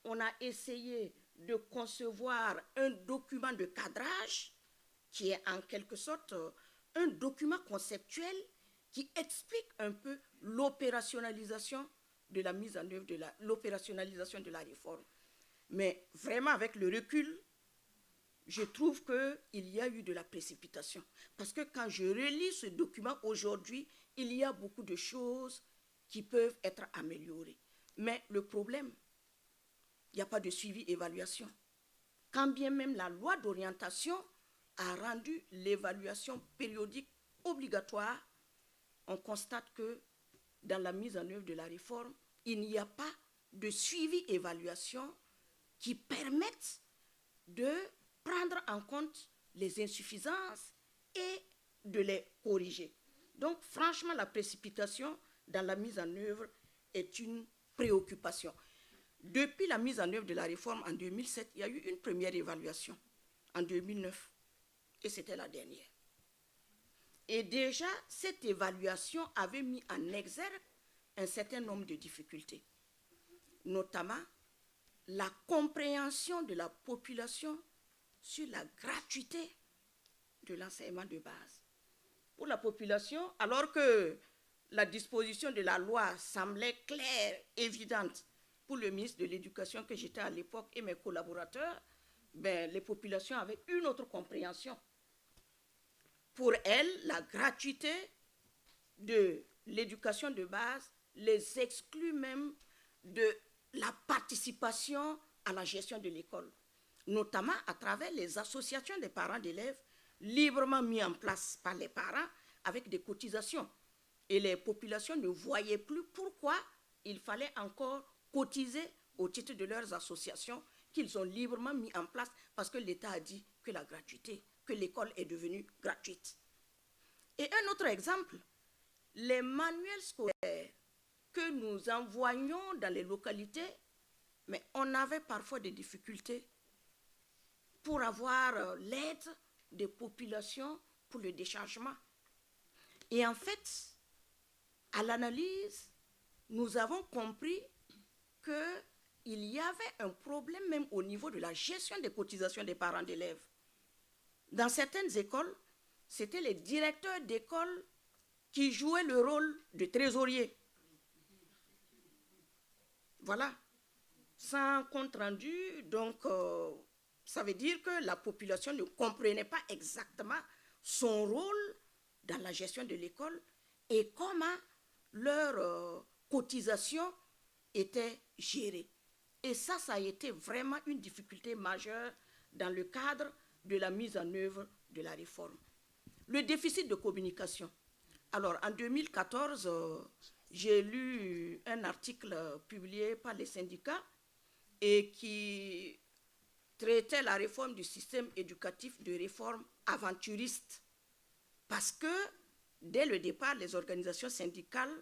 on a essayé de concevoir un document de cadrage qui est en quelque sorte un document conceptuel qui explique un peu l'opérationnalisation de la mise en œuvre, l'opérationnalisation de la réforme. Mais vraiment, avec le recul, je trouve qu'il y a eu de la précipitation. Parce que quand je relis ce document aujourd'hui, il y a beaucoup de choses qui peuvent être améliorées. Mais le problème, il n'y a pas de suivi-évaluation. Quand bien même la loi d'orientation a rendu l'évaluation périodique obligatoire, on constate que dans la mise en œuvre de la réforme, il n'y a pas de suivi-évaluation qui permettent de prendre en compte les insuffisances et de les corriger. Donc, franchement, la précipitation dans la mise en œuvre est une préoccupation. Depuis la mise en œuvre de la réforme en 2007, il y a eu une première évaluation en 2009, et c'était la dernière. Et déjà, cette évaluation avait mis en exergue un certain nombre de difficultés, notamment la compréhension de la population sur la gratuité de l'enseignement de base. Pour la population, alors que la disposition de la loi semblait claire, évidente, pour le ministre de l'Éducation que j'étais à l'époque et mes collaborateurs, les populations avaient une autre compréhension. Pour elles, la gratuité de l'éducation de base les exclut même de la participation à la gestion de l'école, notamment à travers les associations des parents d'élèves librement mises en place par les parents avec des cotisations. Et les populations ne voyaient plus pourquoi il fallait encore cotiser au titre de leurs associations qu'ils ont librement mis en place parce que l'État a dit que la gratuité, que l'école est devenue gratuite. Et un autre exemple, les manuels scolaires que nous envoyions dans les localités, mais on avait parfois des difficultés pour avoir l'aide des populations pour le déchargement. Et en fait, à l'analyse, nous avons compris qu'il y avait un problème même au niveau de la gestion des cotisations des parents d'élèves. Dans certaines écoles, c'était les directeurs d'école qui jouaient le rôle de trésorier. Voilà. Sans compte rendu, donc ça veut dire que la population ne comprenait pas exactement son rôle dans la gestion de l'école et comment leur cotisation était gérée. Et ça a été vraiment une difficulté majeure dans le cadre de la mise en œuvre de la réforme. Le déficit de communication. Alors, en 2014, j'ai lu un article publié par les syndicats et qui traitait la réforme du système éducatif de réforme aventuriste. Parce que, dès le départ, les organisations syndicales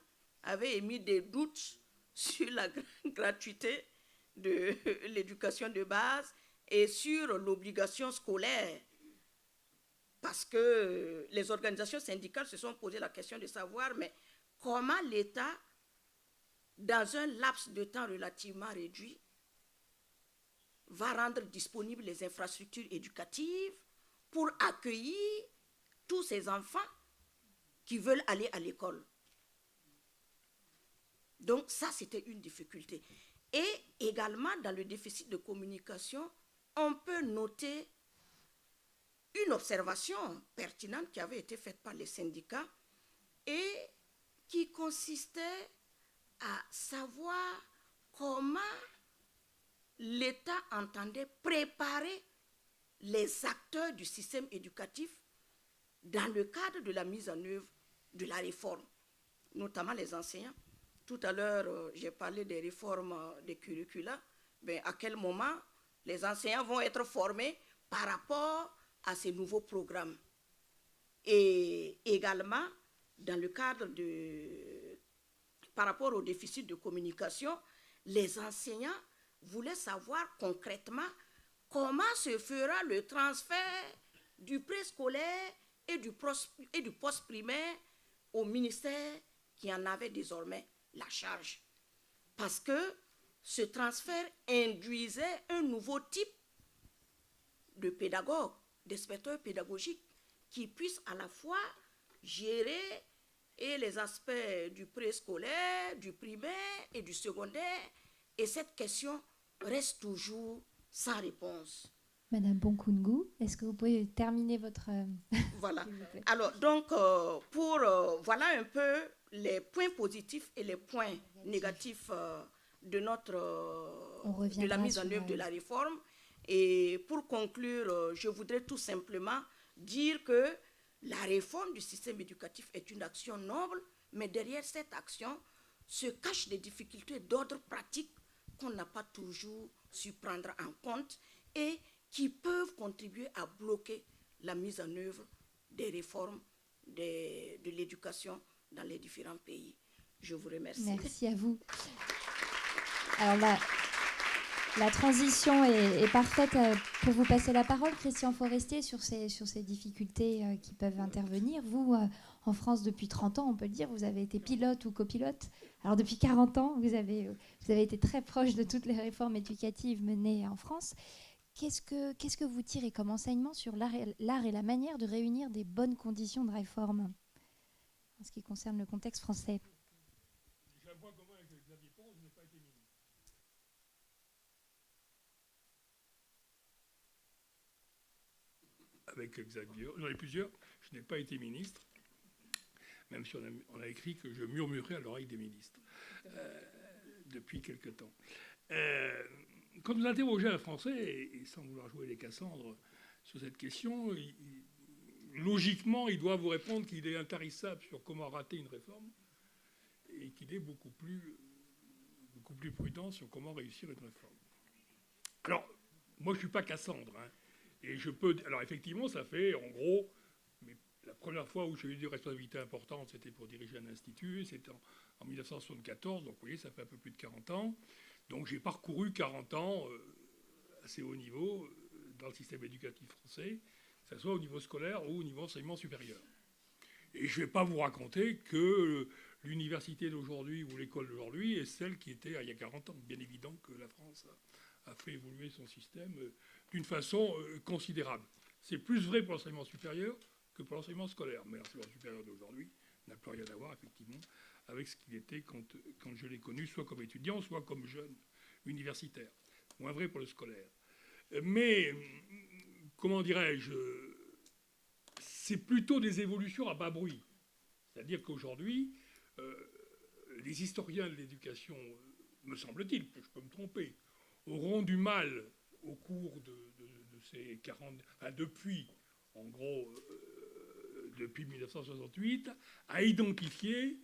avaient émis des doutes sur la gratuité de l'éducation de base et sur l'obligation scolaire. Parce que les organisations syndicales se sont posé la question de savoir, mais comment l'État, dans un laps de temps relativement réduit, va rendre disponibles les infrastructures éducatives pour accueillir tous ces enfants qui veulent aller à l'école. Donc ça, c'était une difficulté. Et également, dans le déficit de communication, on peut noter une observation pertinente qui avait été faite par les syndicats et qui consistait à savoir comment l'État entendait préparer les acteurs du système éducatif dans le cadre de la mise en œuvre de la réforme, notamment les enseignants. Tout à l'heure, j'ai parlé des réformes des curricula. À quel moment les enseignants vont être formés par rapport à ces nouveaux programmes? Et également, dans le cadre par rapport au déficit de communication, les enseignants voulaient savoir concrètement comment se fera le transfert du préscolaire et du post-primaire au ministère qui en avait désormais la charge. Parce que ce transfert induisait un nouveau type de pédagogue, d'inspecteur pédagogique, qui puisse à la fois gérer et les aspects du préscolaire, du primaire et du secondaire. Et cette question reste toujours sans réponse. Madame Bonkungu, est-ce que vous pouvez terminer votre... Voilà. Alors, donc, voilà un peu les points positifs et les points négatifs de la mise en œuvre de la réforme. Et pour conclure, je voudrais tout simplement dire que la réforme du système éducatif est une action noble, mais derrière cette action se cachent des difficultés d'ordre pratique qu'on n'a pas toujours su prendre en compte et qui peuvent contribuer à bloquer la mise en œuvre des réformes de l'éducation dans les différents pays. Je vous remercie. Merci à vous. Alors la transition est parfaite pour vous passer la parole, Christian Forestier, sur ces difficultés qui peuvent intervenir. Vous, en France, depuis 30 ans, on peut le dire, vous avez été pilote ou copilote. Alors depuis 40 ans, vous avez été très proche de toutes les réformes éducatives menées en France. Qu'est-ce que vous tirez comme enseignement sur l'art et la manière de réunir des bonnes conditions de réforme en ce qui concerne le contexte français? J'ai un point commun avec Xavier Pons, je n'ai pas été ministre. Avec Xavier, j'en ai plusieurs, je n'ai pas été ministre, même si on a écrit que je murmurais à l'oreille des ministres depuis quelque temps. Quand vous interrogez un Français, et sans vouloir jouer les Cassandres sur cette question, logiquement, il doit vous répondre qu'il est intarissable sur comment rater une réforme et qu'il est beaucoup plus prudent sur comment réussir une réforme. Alors, moi, je ne suis pas Cassandre, hein, et je peux... Alors, effectivement, ça fait, en gros... Mais la première fois où j'ai eu des responsabilités importantes, c'était pour diriger un institut, c'était en 1974, donc vous voyez, ça fait un peu plus de 40 ans. Donc j'ai parcouru 40 ans assez haut niveau dans le système éducatif français, que ce soit au niveau scolaire ou au niveau enseignement supérieur. Et je ne vais pas vous raconter que l'université d'aujourd'hui ou l'école d'aujourd'hui est celle qui était il y a 40 ans. Bien évident que la France a fait évoluer son système d'une façon considérable. C'est plus vrai pour l'enseignement supérieur que pour l'enseignement scolaire. Mais l'enseignement supérieur d'aujourd'hui n'a plus rien à voir, effectivement, avec ce qu'il était quand je l'ai connu, soit comme étudiant, soit comme jeune universitaire. Moins vrai pour le scolaire. Mais, comment dirais-je, c'est plutôt des évolutions à bas bruit. C'est-à-dire qu'aujourd'hui, les historiens de l'éducation, me semble-t-il, je peux me tromper, auront du mal au cours de ces 40... Enfin, depuis, en gros, depuis 1968, à identifier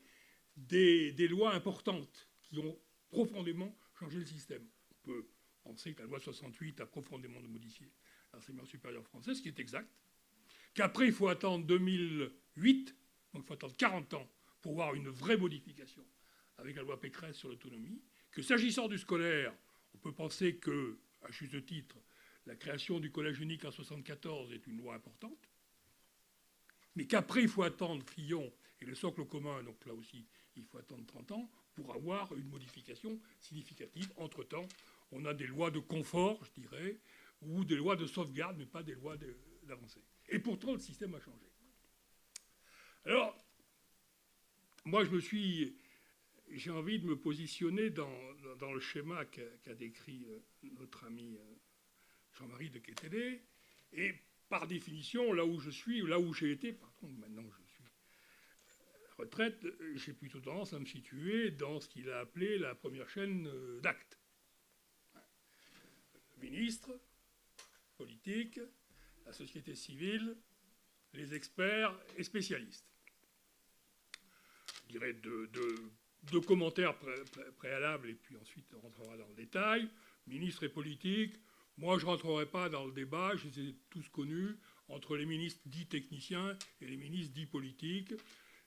des lois importantes qui ont profondément changé le système. On peut penser que la loi 68 a profondément modifié l'enseignement supérieur français, ce qui est exact. Qu'après, il faut attendre 2008, donc il faut attendre 40 ans pour voir une vraie modification avec la loi Pécresse sur l'autonomie. Que s'agissant du scolaire, on peut penser que, à juste titre, la création du collège unique en 1974 est une loi importante. Mais qu'après, il faut attendre Fillon et le socle commun, donc là aussi, il faut attendre 30 ans pour avoir une modification significative. Entre-temps, on a des lois de confort, je dirais, ou des lois de sauvegarde, mais pas des lois d'avancée. Et pourtant, le système a changé. Alors, moi, j'ai envie de me positionner dans le schéma qu'a décrit notre ami Jean-Marie de Quetelet, et par définition, là où je suis, là où j'ai été, par contre, maintenant je suis à la retraite, j'ai plutôt tendance à me situer dans ce qu'il a appelé la première chaîne d'actes. Ministre, politique, la société civile, les experts et spécialistes. Je dirais deux commentaires préalables, et puis ensuite on rentrera dans le détail. Ministre et politique, moi je ne rentrerai pas dans le débat, je les ai tous connus, entre les ministres dits techniciens et les ministres dits politiques.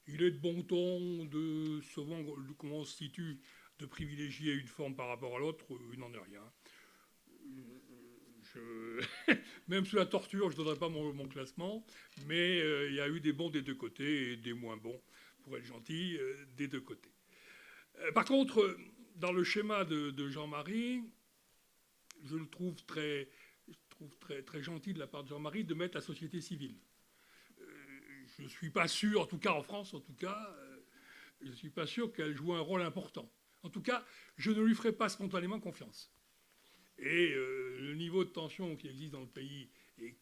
Il est de bon ton de, souvent, comment on se situe, de privilégier une forme par rapport à l'autre, il n'en est rien. Même sous la torture, je ne donnerai pas mon classement, mais il y a eu des bons des deux côtés et des moins bons. pour être gentil, des deux côtés. Par contre, dans le schéma de Jean-Marie, je le trouve très gentil de la part de Jean-Marie de mettre la société civile. Je ne suis pas sûr, en tout cas en France, je ne suis pas sûr qu'elle joue un rôle important. En tout cas, je ne lui ferai pas spontanément confiance. Et le niveau de tension qui existe dans le pays et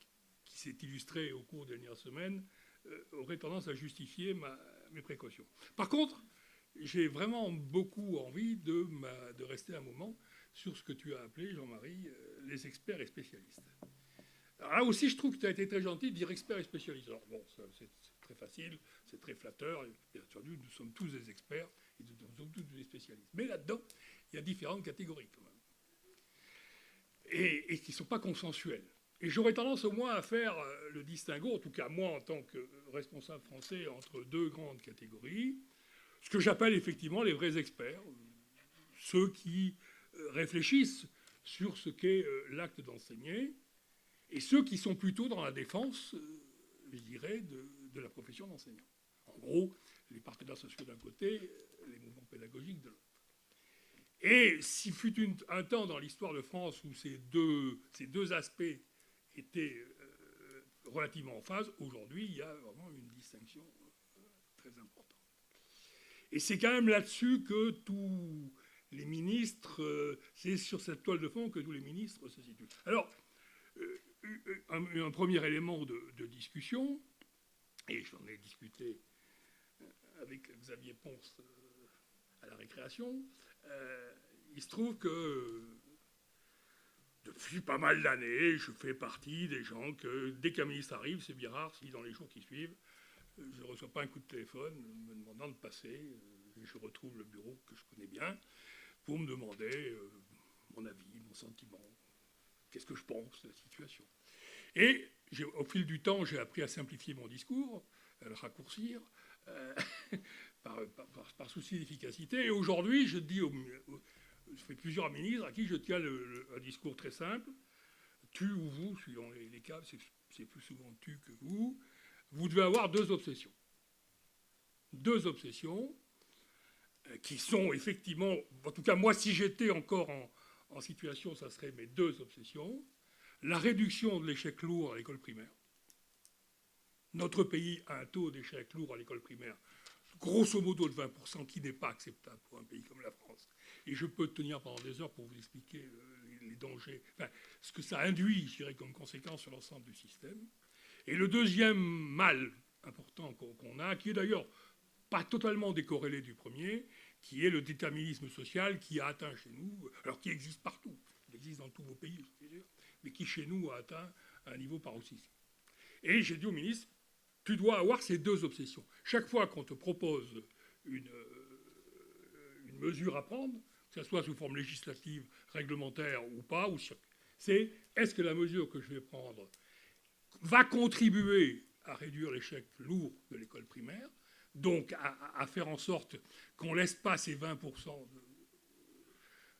qui s'est illustré au cours des dernières semaines aurait tendance à justifier mes précautions. Par contre, j'ai vraiment beaucoup envie de rester un moment sur ce que tu as appelé, Jean-Marie, les experts et spécialistes. Alors là aussi, je trouve que tu as été très gentil de dire experts et spécialistes. Alors bon, c'est très facile, c'est très flatteur. Bien entendu, nous sommes tous des experts et nous sommes tous des spécialistes. Mais là-dedans, il y a différentes catégories quand même. Et qui ne sont pas consensuelles. Et j'aurais tendance au moins à faire le distinguo, en tout cas moi en tant que responsable français, entre deux grandes catégories. Ce que j'appelle effectivement les vrais experts, ceux qui réfléchissent sur ce qu'est l'acte d'enseigner, et ceux qui sont plutôt dans la défense, je dirais, de la profession d'enseignant. En gros, les partenaires sociaux d'un côté, les mouvements pédagogiques de l'autre. Et s'il fut un temps dans l'histoire de France où ces deux aspects étaient relativement en phase, aujourd'hui, il y a vraiment une distinction très importante. Et c'est quand même là-dessus que tous les ministres, c'est sur cette toile de fond que tous les ministres se situent. Alors, un premier élément de discussion, et j'en ai discuté avec Xavier Ponce à la récréation, il se trouve que depuis pas mal d'années, je fais partie des gens que, dès qu'un ministre arrive, c'est bien rare si dans les jours qui suivent, je ne reçois pas un coup de téléphone me demandant de passer, et je retrouve le bureau que je connais bien, pour me demander mon avis, mon sentiment, qu'est-ce que je pense de la situation. Et au fil du temps, j'ai appris à simplifier mon discours, à le raccourcir, par souci d'efficacité. Et aujourd'hui, je fais plusieurs ministres à qui je tiens un discours très simple. Tu ou vous, suivant les cas, c'est plus souvent tu que vous. Vous devez avoir deux obsessions. Deux obsessions qui sont effectivement, en tout cas moi, si j'étais encore en situation, ça serait mes deux obsessions. La réduction de l'échec lourd à l'école primaire. Notre pays a un taux d'échec lourd à l'école primaire, grosso modo de 20%, qui n'est pas acceptable pour un pays comme la France. Et je peux tenir pendant des heures pour vous expliquer les dangers, enfin, ce que ça induit, je dirais, comme conséquence sur l'ensemble du système. Et le deuxième mal important qu'on a, qui est d'ailleurs pas totalement décorrélé du premier, qui est le déterminisme social qui a atteint chez nous, alors qui existe partout, il existe dans tous vos pays, je suis sûr, mais qui chez nous a atteint un niveau paroxysme. Et j'ai dit au ministre, tu dois avoir ces deux obsessions. Chaque fois qu'on te propose une mesure à prendre, que ce soit sous forme législative, réglementaire ou pas, c'est est-ce que la mesure que je vais prendre va contribuer à réduire l'échec lourd de l'école primaire, donc à faire en sorte qu'on ne laisse pas ces 20%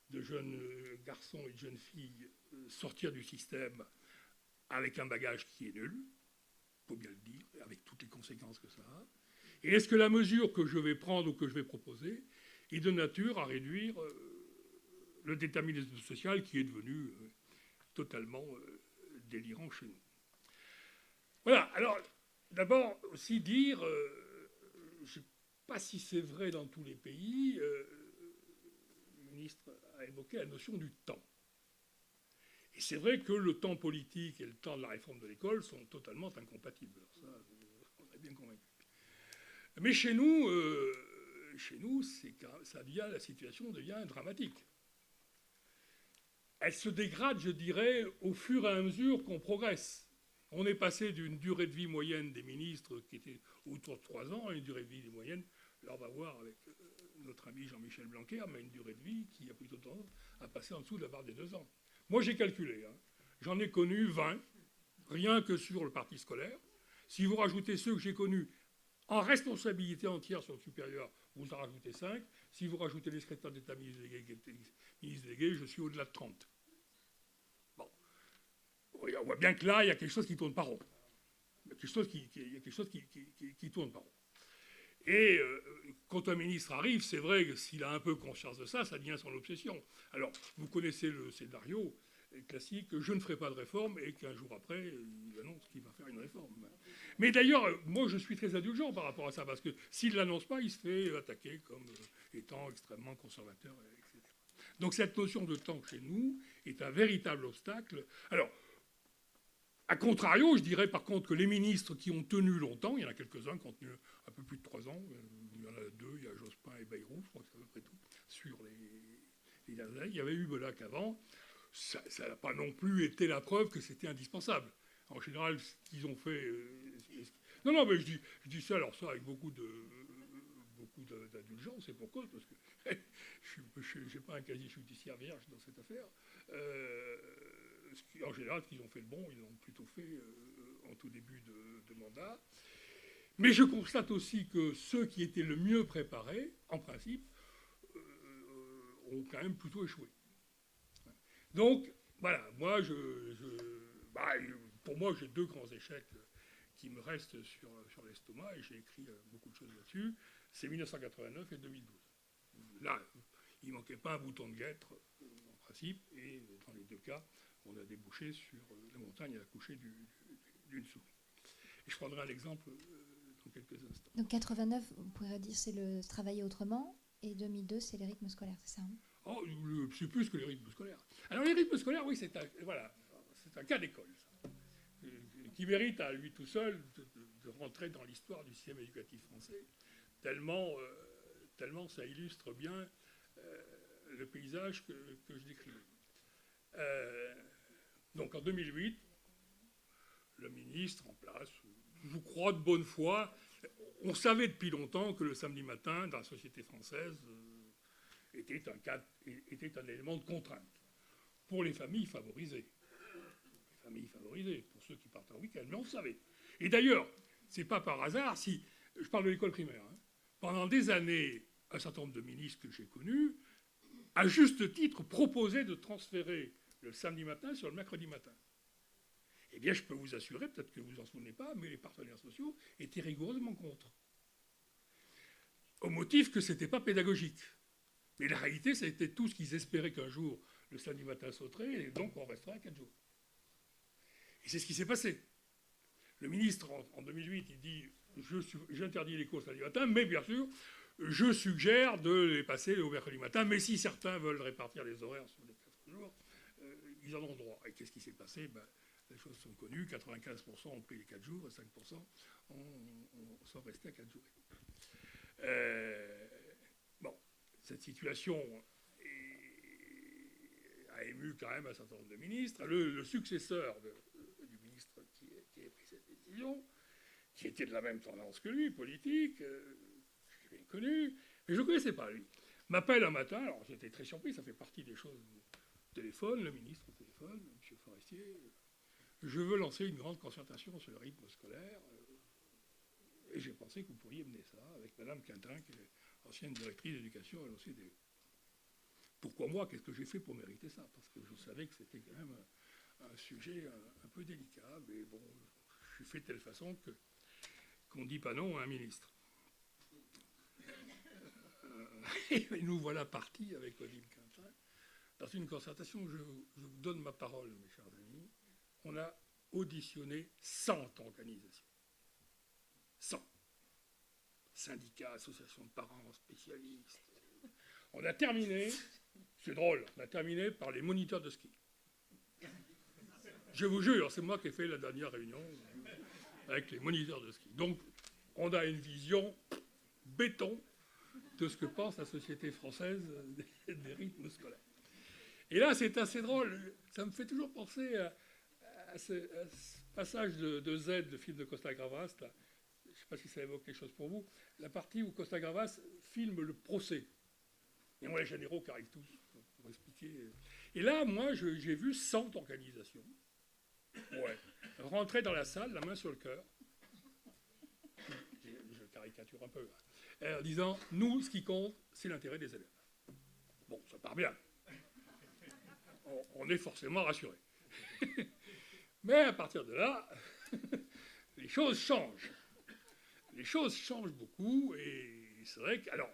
de jeunes garçons et de jeunes filles sortir du système avec un bagage qui est nul, il faut bien le dire, avec toutes les conséquences que ça a. Et est-ce que la mesure que je vais prendre ou que je vais proposer est de nature à réduire le déterminisme social qui est devenu totalement délirant chez nous. Voilà, alors d'abord aussi dire, je ne sais pas si c'est vrai dans tous les pays, le ministre a évoqué la notion du temps. Et c'est vrai que le temps politique et le temps de la réforme de l'école sont totalement incompatibles. Alors ça, on est bien convaincu. Mais chez nous, la situation devient dramatique. Elle se dégrade, je dirais, au fur et à mesure qu'on progresse. On est passé d'une durée de vie moyenne des ministres qui était autour de 3 ans à une durée de vie moyenne, là on va voir avec notre ami Jean-Michel Blanquer, mais une durée de vie qui a plutôt tendance à passer en dessous de la barre des 2 ans. Moi j'ai calculé, j'en ai connu 20, rien que sur le parti scolaire. Si vous rajoutez ceux que j'ai connus en responsabilité entière sur le supérieur, vous en rajoutez 5. Si vous rajoutez les secrétaires d'État ministres délégués, je suis au-delà de 30. Bon. On voit bien que là, il y a quelque chose qui tourne pas rond. Il y a quelque chose qui tourne pas rond. Et quand un ministre arrive, c'est vrai que s'il a un peu conscience de ça, ça devient son obsession. Alors, vous connaissez le scénario classique, je ne ferai pas de réforme, et qu'un jour après, il annonce qu'il va faire une réforme. Mais d'ailleurs, moi, je suis très indulgent par rapport à ça, parce que s'il ne l'annonce pas, il se fait attaquer comme étant extrêmement conservateur, etc. Donc cette notion de temps chez nous est un véritable obstacle. Alors, a contrario, je dirais par contre que les ministres qui ont tenu longtemps, il y en a quelques-uns qui ont tenu un peu plus de 3 ans, il y en a 2, il y a Jospin et Bayrou, je crois que c'est à peu près tout, sur les dernières années. Il y avait eu Bellac avant. Ça n'a pas non plus été la preuve que c'était indispensable. En général, ce qu'ils ont fait... Non, mais je dis ça, alors ça, avec beaucoup d'indulgence, c'est pour cause, parce que je n'ai pas un casier judiciaire vierge dans cette affaire. En général, ce qu'ils ont fait de bon, ils l'ont plutôt fait en tout début de mandat. Mais je constate aussi que ceux qui étaient le mieux préparés, en principe, ont quand même plutôt échoué. Donc, voilà, moi, pour moi, j'ai 2 grands échecs qui me restent sur l'estomac, et j'ai écrit beaucoup de choses là-dessus. C'est 1989 et 2012. Là, il ne manquait pas un bouton de guêtre, en principe, et dans les 2 cas, on a débouché sur la montagne à l'accoucher d'une souris. Et je prendrai un exemple dans quelques instants. Donc 89, on pourrait dire c'est le travailler autrement, et 2002, c'est les rythmes scolaires, c'est ça, hein? Oh, c'est plus que les rythmes scolaires. Alors les rythmes scolaires, oui, c'est un cas d'école, ça, qui mérite à lui tout seul de rentrer dans l'histoire du système éducatif français, tellement ça illustre bien le paysage que je décrivais. Donc en 2008, le ministre en place, je crois de bonne foi, on savait depuis longtemps que le samedi matin, dans la société française, était un élément de contrainte pour les familles favorisées. Pour ceux qui partent en week-end, mais on le savait. Et d'ailleurs, c'est pas par hasard si... Je parle de l'école primaire. Hein, pendant des années, un certain nombre de ministres que j'ai connus, à juste titre, proposaient de transférer le samedi matin sur le mercredi matin. Eh bien, je peux vous assurer, peut-être que vous vous en souvenez pas, mais les partenaires sociaux étaient rigoureusement contre. Au motif que ce n'était pas pédagogique. Mais la réalité, c'était tout ce qu'ils espéraient qu'un jour, le samedi matin sauterait, et donc on resterait à 4 jours. Et c'est ce qui s'est passé. Le ministre, en 2008, il dit « J'interdis les cours samedi matin, mais bien sûr, je suggère de les passer au mercredi matin, mais si certains veulent répartir les horaires sur les 4 jours, ils en ont droit. » Et qu'est-ce qui s'est passé? Les choses sont connues, 95% ont pris les 4 jours, et 5% sont restés à 4 jours. Cette situation a ému quand même un certain nombre de ministres. Le successeur du ministre qui a pris cette décision, qui était de la même tendance que lui, politique, j'ai bien connu, mais je ne le connaissais pas, lui, m'appelle un matin, alors j'étais très surpris, ça fait partie des choses du téléphone, le ministre au téléphone, M. Forestier, je veux lancer une grande concertation sur le rythme scolaire, et j'ai pensé que vous pourriez mener ça avec Mme Quintin, qui est ancienne directrice d'éducation à l'OCDE. Pourquoi moi? Qu'est-ce que j'ai fait pour mériter ça? Parce que je savais que c'était quand même un sujet un peu délicat, mais bon, je suis fait de telle façon qu'on ne dit pas non à un ministre. Et nous voilà partis avec Odile Quintin dans une concertation. Je vous donne ma parole, mes chers amis. On a auditionné 100 organisations. 100. Syndicats, associations de parents, spécialistes. On a terminé, c'est drôle, on a terminé par les moniteurs de ski. Je vous jure, c'est moi qui ai fait la dernière réunion avec les moniteurs de ski. Donc, on a une vision béton de ce que pense la société française des rythmes scolaires. Et là, c'est assez drôle. Ça me fait toujours penser à ce passage de Z, le film de Costa Gavras. Là. Je ne sais pas si ça évoque quelque chose pour vous. La partie où Costa Gavras filme le procès. Et on a les généraux qui arrivent tous pour expliquer. Et là, moi, j'ai vu 100 organisations rentrer dans la salle, la main sur le cœur. Je caricature un peu. En disant, nous, ce qui compte, c'est l'intérêt des élèves. Bon, ça part bien. On est forcément rassuré. Mais à partir de là, les choses changent. les choses changent beaucoup, et c'est vrai que... Alors,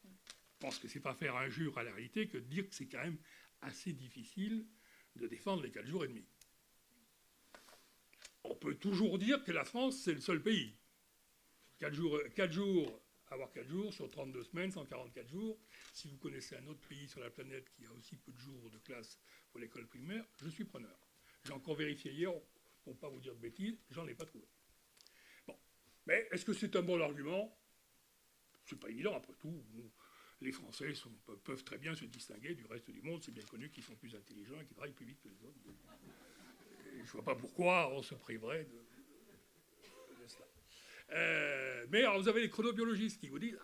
je pense que c'est pas faire injure à la réalité que de dire que c'est quand même assez difficile de défendre les 4 jours et demi. On peut toujours dire que la France, c'est le seul pays. 4 jours, avoir 4 jours sur 32 semaines, 144 jours. Si vous connaissez un autre pays sur la planète qui a aussi peu de jours de classe pour l'école primaire, je suis preneur. J'ai encore vérifié hier, pour ne pas vous dire de bêtises, j'en ai pas trouvé. Bon. Mais est-ce que c'est un bon argument? C'est pas évident, après tout. Les Français peuvent très bien se distinguer du reste du monde. C'est bien connu qu'ils sont plus intelligents et qu'ils travaillent plus vite que les autres. Et je ne vois pas pourquoi on se priverait de cela. Mais alors, vous avez les chronobiologistes qui vous disent,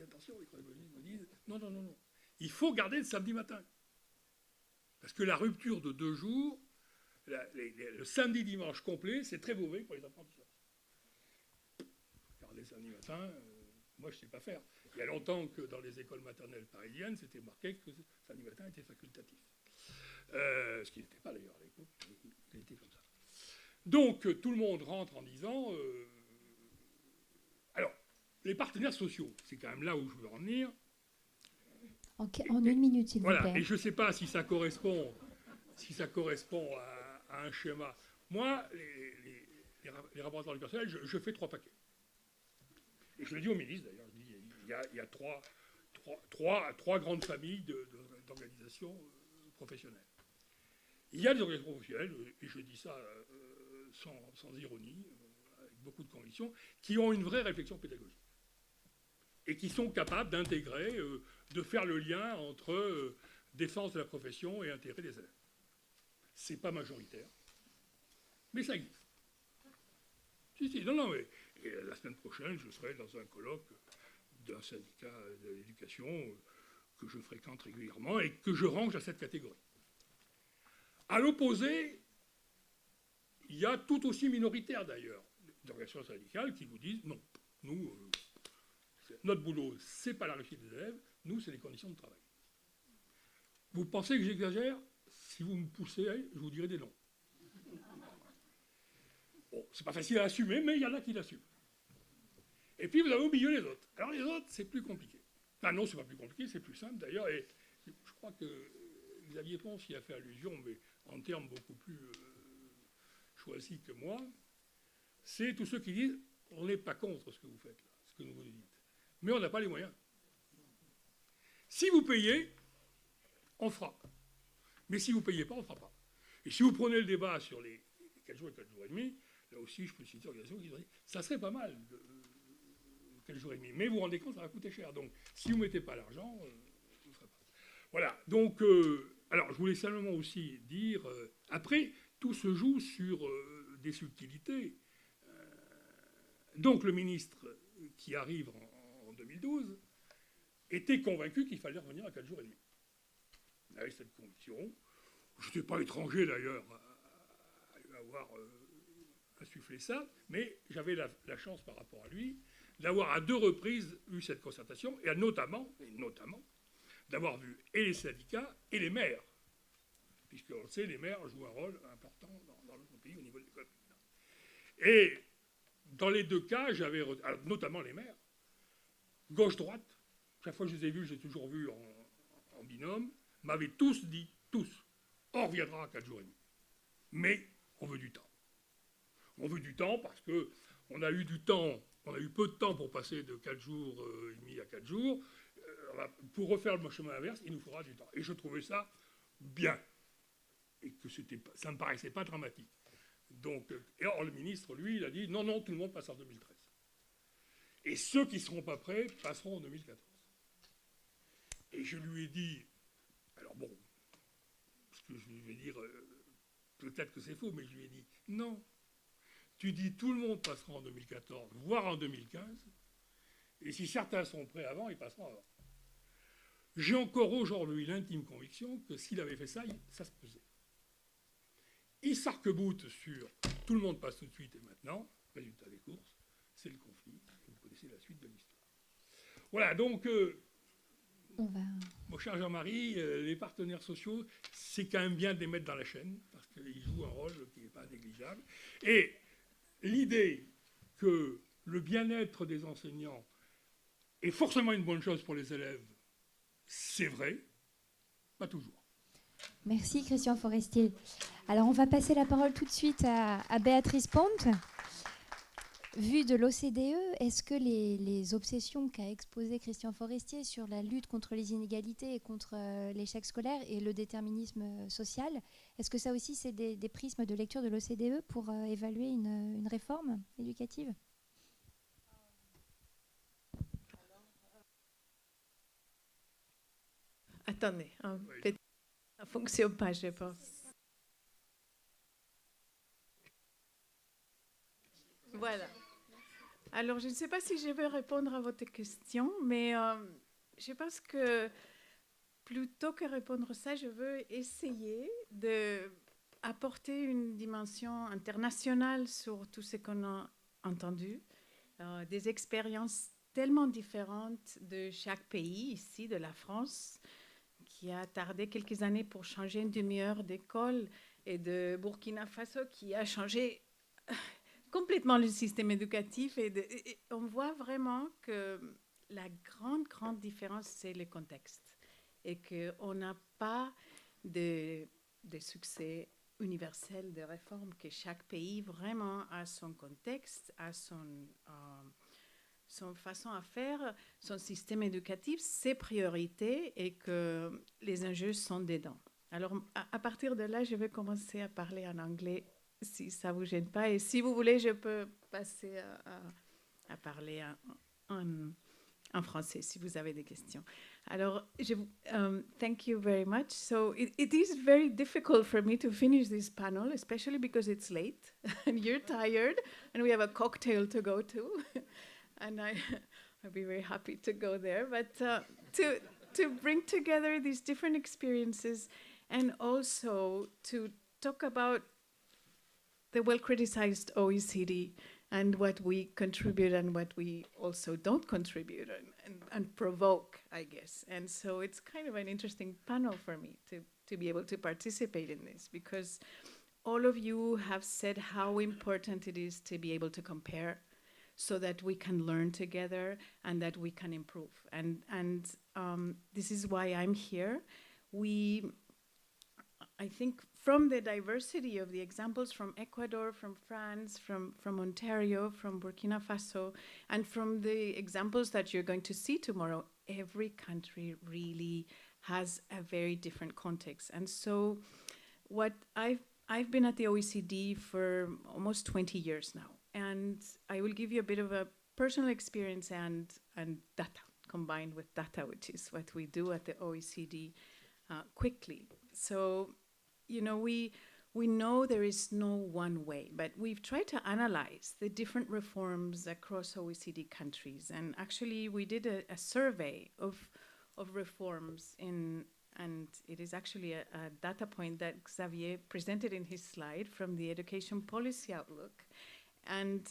attention, les chronobiologistes vous disent, non, il faut garder le samedi matin. Parce que la rupture de 2 jours, le samedi-dimanche complet, c'est très mauvais pour les apprentissages. Garder le samedi matin, moi je ne sais pas faire. Il y a longtemps que dans les écoles maternelles parisiennes, c'était marqué que samedi matin était facultatif. Ce qui n'était pas d'ailleurs à l'époque, il était comme ça. Donc tout le monde rentre en disant... alors, les partenaires sociaux, c'est quand même là où je veux en venir. En 1 minute, s'il vous plaît. Voilà, et je ne sais pas si ça correspond à un schéma. Moi, les rapports du personnel, je fais 3 paquets. Et je le dis au ministre, d'ailleurs, je dis, il y a trois grandes familles d'organisations professionnelles. Il y a des organisations professionnelles, et je dis ça sans ironie, avec beaucoup de conviction, qui ont une vraie réflexion pédagogique. Et qui sont capables d'intégrer, de faire le lien entre défense de la profession et intérêt des élèves. Ce n'est pas majoritaire, mais ça existe. Si, non, mais la semaine prochaine, je serai dans un colloque d'un syndicat de l'éducation que je fréquente régulièrement et que je range à cette catégorie. À l'opposé, il y a tout aussi minoritaire d'ailleurs d'organisations syndicales qui vous disent non, nous, notre boulot, c'est pas la réussite des élèves, nous, c'est les conditions de travail. Vous pensez que j'exagère? Si vous me poussez, je vous dirai des noms. Bon, c'est pas facile à assumer, mais il y en a qui l'assument. Et puis vous avez au milieu les autres. Alors les autres, c'est plus compliqué. Enfin non, c'est pas plus compliqué, c'est plus simple d'ailleurs. Et je crois que Xavier Ponce y a fait allusion, mais en termes beaucoup plus choisis que moi. C'est tous ceux qui disent on n'est pas contre ce que vous faites là, ce que vous nous dites, mais on n'a pas les moyens. Si vous payez, on fera. Mais si vous ne payez pas, on ne fera pas. Et si vous prenez le débat sur les 4 jours et 4 jours et demi, là aussi, je peux citer l'organisation qui ont dit ça serait pas mal, 4 jours et demi. Mais vous vous rendez compte, ça va coûter cher. Donc, si vous ne mettez pas l'argent, vous ne ferez pas. Voilà. Donc, alors, je voulais simplement aussi dire, après, tout se joue sur des subtilités. Donc, le ministre qui arrive en 2012 était convaincu qu'il fallait revenir à 4 jours et demi. Il avait cette conviction. Je n'étais pas étranger d'ailleurs à avoir insufflé ça, mais j'avais la chance par rapport à lui d'avoir à 2 reprises eu cette concertation, et notamment d'avoir vu et les syndicats et les maires, puisque on le sait, les maires jouent un rôle important dans notre pays au niveau de l'école. Et dans les 2 cas, j'avais, notamment les maires, gauche-droite, chaque fois que je les ai vus, j'ai toujours vu en binôme, m'avaient tous dit, on reviendra à 4 jours et demi. Mais on veut du temps. On veut du temps parce qu'on a eu du temps, on a eu peu de temps pour passer de 4 jours et demi à 4 jours. Pour refaire le chemin inverse, il nous faudra du temps. Et je trouvais ça bien. Et que ça ne me paraissait pas dramatique. Donc, et alors le ministre, lui, il a dit non, tout le monde passe en 2013. Et ceux qui ne seront pas prêts passeront en 2014. Et je lui ai dit, alors bon, ce que je vais dire, peut-être que c'est faux, mais je lui ai dit, non, tu dis tout le monde passera en 2014, voire en 2015, et si certains sont prêts avant, ils passeront avant. J'ai encore aujourd'hui l'intime conviction que s'il avait fait ça, ça se pesait. Il s'arc-boute sur tout le monde passe tout de suite et maintenant, résultat des courses, c'est le conflit, et vous connaissez la suite de l'histoire. Voilà, donc... Mon cher Jean-Marie, les partenaires sociaux, c'est quand même bien de les mettre dans la chaîne, parce qu'ils jouent un rôle qui n'est pas négligeable. Et l'idée que le bien-être des enseignants est forcément une bonne chose pour les élèves, c'est vrai, pas toujours. Merci Christian Forestier. Alors on va passer la parole tout de suite à Béatrice Ponte. Vu de l'OCDE, est-ce que les obsessions qu'a exposées Christian Forestier sur la lutte contre les inégalités et contre l'échec scolaire et le déterminisme social, est-ce que ça aussi c'est des prismes de lecture de l'OCDE pour évaluer une réforme éducative ? Attendez, peut-être ça ne fonctionne pas, je pense. Voilà. Alors, je ne sais pas si je vais répondre à votre question, mais je pense que plutôt que répondre à ça, je veux essayer d'apporter une dimension internationale sur tout ce qu'on a entendu, des expériences tellement différentes de chaque pays, ici, de la France, qui a tardé quelques années pour changer une demi-heure d'école, et de Burkina Faso, qui a changé complètement le système éducatif. Et on voit vraiment que la grande différence, c'est le contexte. Et qu'on n'a pas de succès universel de réforme, que chaque pays vraiment a son contexte, a son façon à faire, son système éducatif, ses priorités, et que les enjeux sont dedans. Alors, à partir de là, je vais commencer à parler en anglais, si ça ne vous gêne pas. Et si vous voulez, je peux passer à parler en français, si vous avez des questions. Alors, thank you very much. So it is very difficult for me to finish this panel, especially because it's late and you're tired and we have a cocktail to go to. And I'd be very happy to go there. But to bring together these different experiences, and also to talk about the well-criticized OECD and what we contribute and what we also don't contribute, and provoke, I guess. And so it's kind of an interesting panel for me to be able to participate in this, because all of you have said how important it is to be able to compare, so that we can learn together and that we can improve. And this is why I'm here. I think from the diversity of the examples from Ecuador, from France, from Ontario, from Burkina Faso, and from the examples that you're going to see tomorrow, every country really has a very different context. And so what I've been at the OECD for almost 20 years now. And I will give you a bit of a personal experience and data, combined with data, which is what we do at the OECD, quickly. So, you know, we know there is no one way, but we've tried to analyze the different reforms across OECD countries. And actually, we did a survey of reforms and it is actually a data point that Xavier presented in his slide from the Education Policy Outlook. And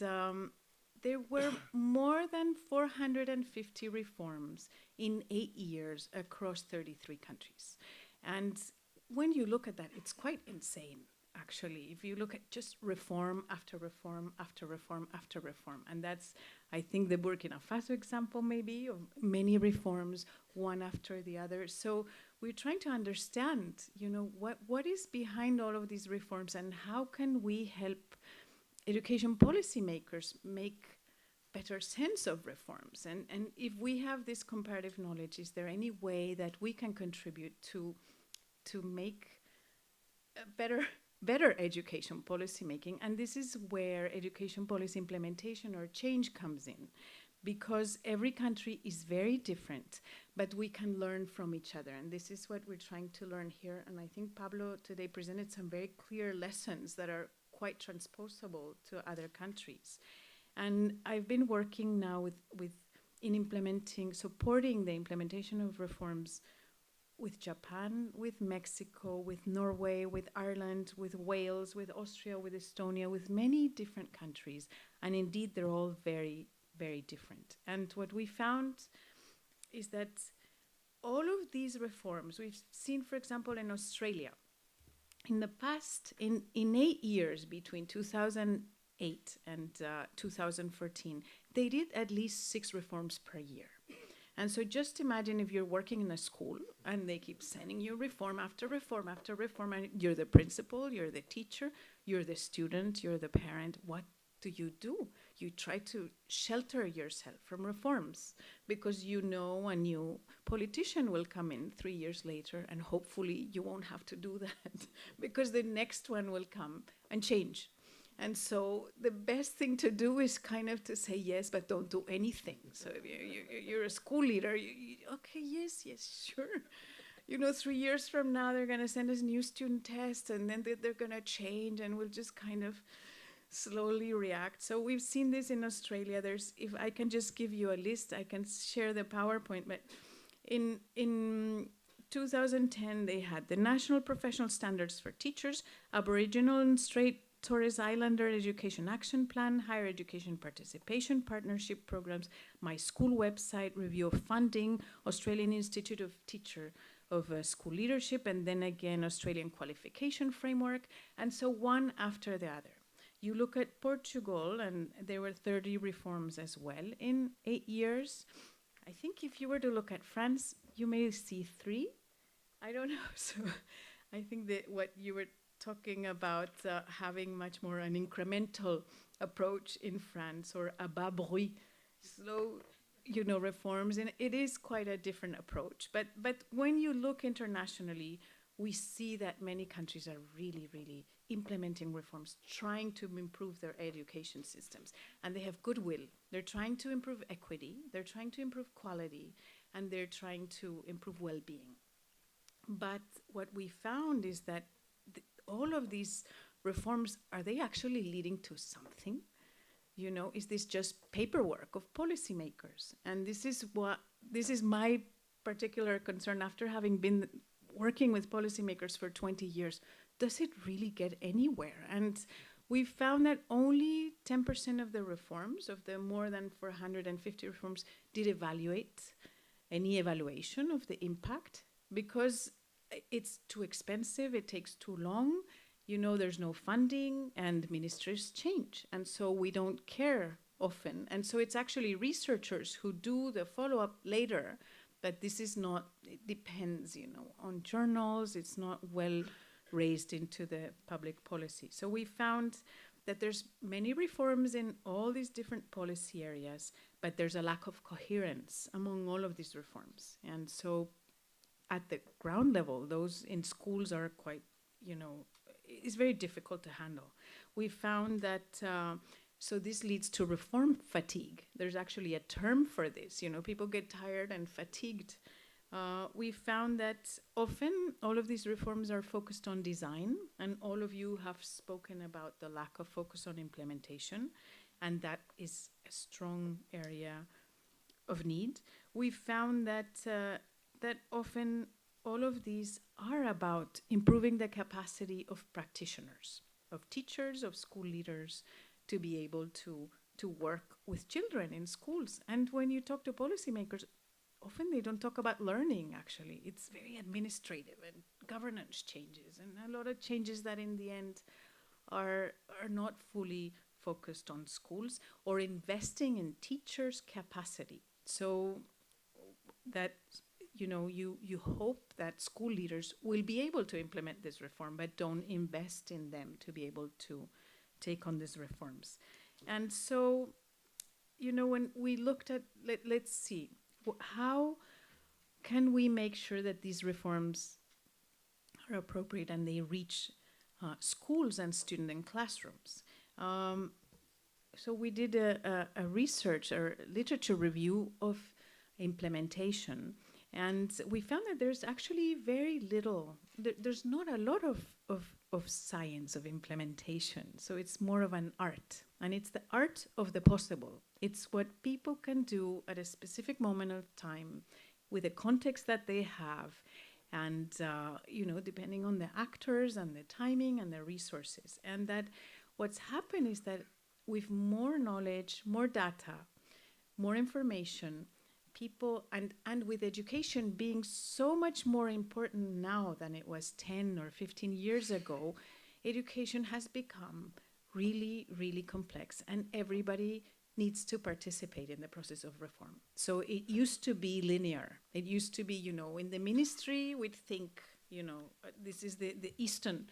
there were more than 450 reforms in 8 years across 33 countries. And when you look at that, it's quite insane, actually, if you look at just reform after reform after reform after reform. And that's, I think, the Burkina Faso example, maybe, of many reforms, one after the other. So we're trying to understand, you know, what is behind all of these reforms, and how can we help education policymakers make better sense of reforms. And if we have this comparative knowledge, is there any way that we can contribute to make a better education policymaking? And this is where education policy implementation or change comes in, because every country is very different, but we can learn from each other. And this is what we're trying to learn here. And I think Pablo today presented some very clear lessons that are quite transposable to other countries. And I've been working now supporting the implementation of reforms with Japan, with Mexico, with Norway, with Ireland, with Wales, with Austria, with Estonia, with many different countries. And indeed, they're all very, very different. And what we found is that all of these reforms, we've seen, for example, in Australia, in the past, in 8 years between 2000 2008 and 2014, they did at least 6 reforms per year. And so just imagine if you're working in a school and they keep sending you reform after reform after reform, and you're the principal, you're the teacher, you're the student, you're the parent. What do? You try to shelter yourself from reforms because you know a new politician will come in 3 years later, and hopefully you won't have to do that because the next one will come and change. And so the best thing to do is kind of to say yes, but don't do anything. So if you're a school leader, okay, yes, sure. 3 years from now, they're going to send us new student tests, and then they're going to change, and we'll just kind of slowly react. So we've seen this in Australia. If I can just give you a list, I can share the PowerPoint. But in 2010, they had the National Professional Standards for Teachers, Aboriginal and Torres Islander Education Action Plan, Higher Education Participation Partnership Programs, My School website, review of funding, Australian Institute of School Leadership, and then again Australian Qualification Framework, and so one after the other. You look at Portugal, and there were 30 reforms as well in 8 years. I think if you were to look at France, you may see 3. I don't know. So I think that what you were talking about having much more an incremental approach in France, or à bas bruit, slow, reforms, and it is quite a different approach. But when you look internationally, we see that many countries are really, really implementing reforms, trying to improve their education systems, and they have goodwill. They're trying to improve equity, they're trying to improve quality, and they're trying to improve well-being. But what we found is that all of these reforms, are they actually leading to something? Is this just paperwork of policymakers? And this is my particular concern after having been working with policymakers for 20 years. Does it really get anywhere? And we found that only 10% of the reforms, of the more than 450 reforms, did evaluate any evaluation of the impact, because it's too expensive, it takes too long, there's no funding, and ministries change. And so we don't care often. And so it's actually researchers who do the follow-up later, but this is not, it depends, on journals, it's not well raised into the public policy. So we found that there's many reforms in all these different policy areas, but there's a lack of coherence among all of these reforms. And so at the ground level, those in schools are quite, it's very difficult to handle. We found that, so this leads to reform fatigue. There's actually a term for this. People get tired and fatigued. We found that often all of these reforms are focused on design, and all of you have spoken about the lack of focus on implementation, and that is a strong area of need. We found that that often all of these are about improving the capacity of practitioners, of teachers, of school leaders, to be able to work with children in schools. And when you talk to policymakers, often they don't talk about learning, actually. It's very administrative and governance changes, and a lot of changes that in the end are not fully focused on schools or investing in teachers' capacity. So that you hope that school leaders will be able to implement this reform, but don't invest in them to be able to take on these reforms. And so, when we looked at, let's see, how can we make sure that these reforms are appropriate and they reach schools and students and classrooms? So we did a research or literature review of implementation, and we found that there's actually very little, there's not a lot of science of implementation. So it's more of an art, and it's the art of the possible. It's what people can do at a specific moment of time with the context that they have, and depending on the actors and the timing and the resources. And that what's happened is that with more knowledge, more data, more information, people, and with education being so much more important now than it was 10 or 15 years ago, education has become really, really complex, and everybody needs to participate in the process of reform. So it used to be linear. It used to be, in the ministry, we'd think, this is the Eastern,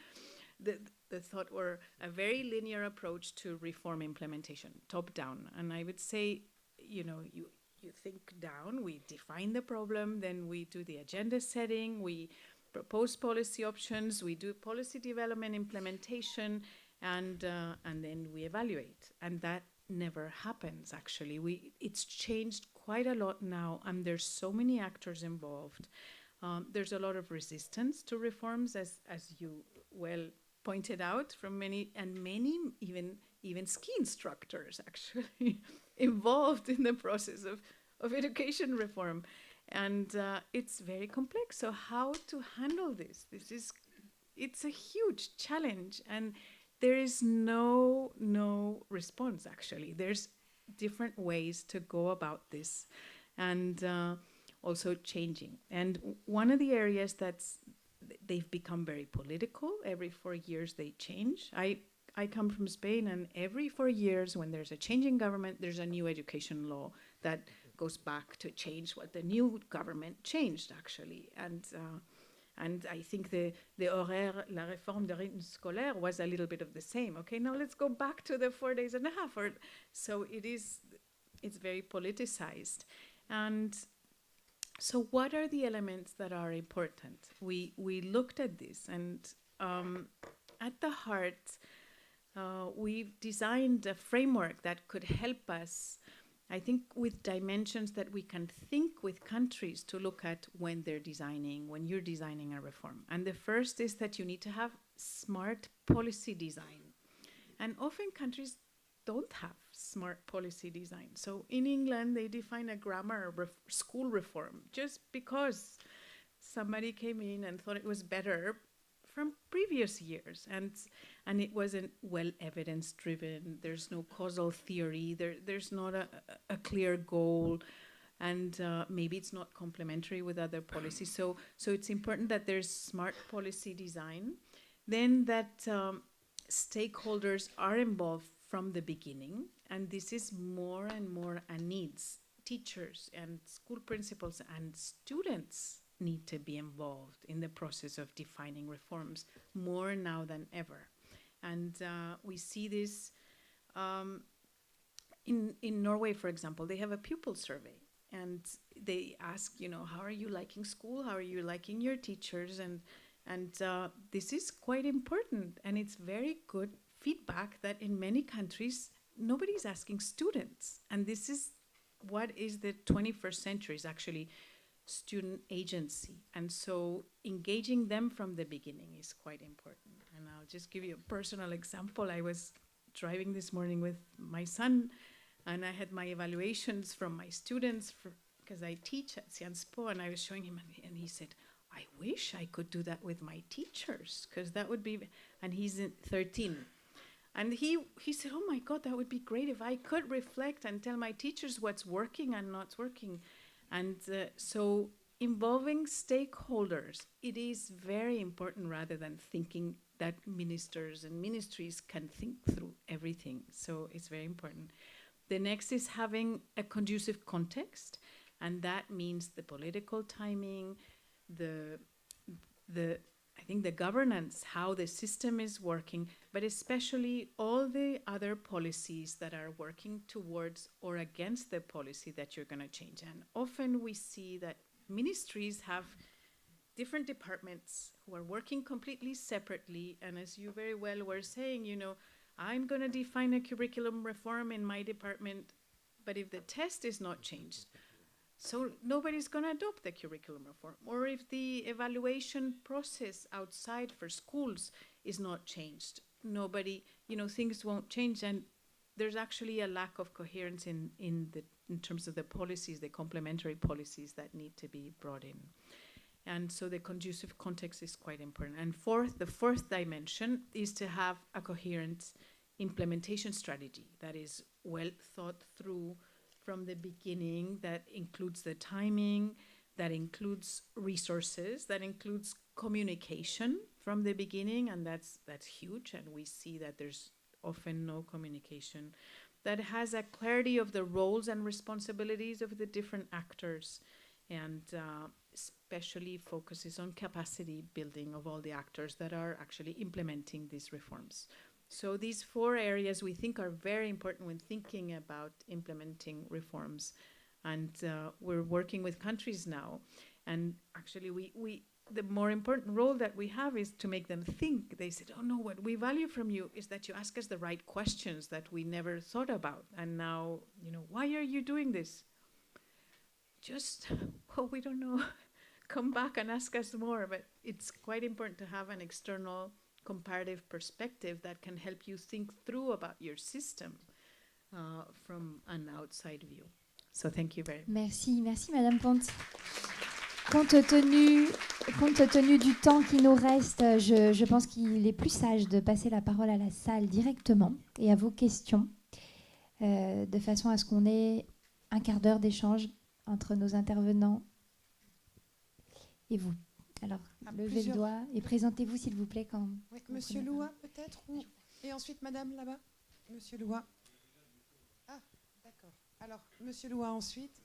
the thought were a very linear approach to reform implementation, top down. And I would say, you think down, we define the problem, then we do the agenda setting, we propose policy options, we do policy development, implementation, and then we evaluate. And that never happens, actually. It's changed quite a lot now, and there's so many actors involved. There's a lot of resistance to reforms, as you well pointed out, from many even ski instructors actually involved in the process of education reform. And it's very complex. So how to handle this? It's a huge challenge, and there is no response, actually. There's different ways to go about this, and also changing. And one of the areas they've become very political. Every 4 years they change. I come from Spain, and every 4 years when there's a change in government, there's a new education law that goes back to change what the new government changed, actually. And I think the horaire, la réforme de rythme scolaire was a little bit of the same. Okay, now let's go back to the 4 days and a half. So it's very politicized. And so what are the elements that are important? We looked at this, and at the heart, we've designed a framework that could help us, I think, with dimensions that we can think with countries to look at when you're designing a reform. And the first is that you need to have smart policy design. And often countries don't have smart policy design. So in England, they define a grammar school reform just because somebody came in and thought it was better from previous years. And it wasn't well evidence driven. There's no causal theory. There's not a clear goal. And maybe it's not complementary with other policies. So it's important that there's smart policy design. Then that stakeholders are involved from the beginning, and this is more and more a needs. Teachers and school principals and students need to be involved in the process of defining reforms more now than ever. And we see this in Norway, for example. They have a pupil survey, and they ask, how are you liking school? How are you liking your teachers? And this is quite important, and it's very good feedback that in many countries, nobody's asking students. And this is what is the 21st century, is actually student agency. And so engaging them from the beginning is quite important. And I'll just give you a personal example. I was driving this morning with my son, and I had my evaluations from my students because I teach at Sciences Po, and I was showing him, and he said, I wish I could do that with my teachers, because that would be, and he's 13. And he said, oh my God, that would be great if I could reflect and tell my teachers what's working and not working. And so involving stakeholders, it is very important, rather than thinking that ministers and ministries can think through everything. So it's very important. The next is having a conducive context, and that means the political timing, I think the governance, how the system is working, but especially all the other policies that are working towards or against the policy that you're going to change. And often we see that ministries have different departments who are working completely separately. And as you very well were saying, I'm going to define a curriculum reform in my department, but if the test is not changed, so nobody's going to adopt the curriculum reform. Or if the evaluation process outside for schools is not changed, things won't change. And there's actually a lack of coherence in terms of the policies, the complementary policies that need to be brought in. And so the conducive context is quite important. And the fourth dimension is to have a coherent implementation strategy that is well thought through from the beginning, that includes the timing, that includes resources, that includes communication from the beginning, and that's huge. And we see that there's often no communication, that has a clarity of the roles and responsibilities of the different actors, and especially focuses on capacity building of all the actors that are actually implementing these reforms. So these 4 areas we think are very important when thinking about implementing reforms. And we're working with countries now. And actually, the more important role that we have is to make them think. They said, oh no, what we value from you is that you ask us the right questions that we never thought about. And now, why are you doing this? Just, well, we don't know. Come back and ask us more. But it's quite important to have an external comparative perspective that can help you think through about your system from an outside view. So thank you very much. Merci Madame Ponte. Compte tenu du temps qui nous reste, je pense qu'il est plus sage de passer la parole à la salle directement et à vos questions, de façon à ce qu'on ait un quart d'heure d'échange entre nos intervenants et vous. Alors, levez le doigt et présentez-vous s'il vous plaît. Oui, Monsieur Loua peut-être, et ensuite Madame là-bas. Monsieur Loua. Ah, d'accord. Alors, Monsieur Loua ensuite.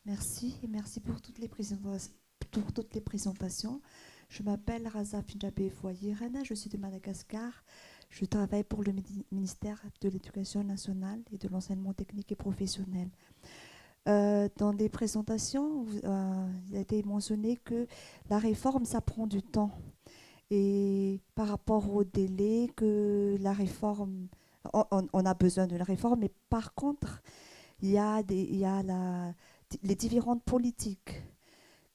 Merci et merci pour toutes les présentations. Je m'appelle Raza Finjabé Foyer-Rennes, je suis de Madagascar. Je travaille pour le ministère de l'Éducation nationale et de l'enseignement technique et professionnel. Dans des présentations, il a été mentionné que la réforme, ça prend du temps. Et par rapport au délai que la réforme, on a besoin de la réforme, mais par contre, il y a les différentes politiques.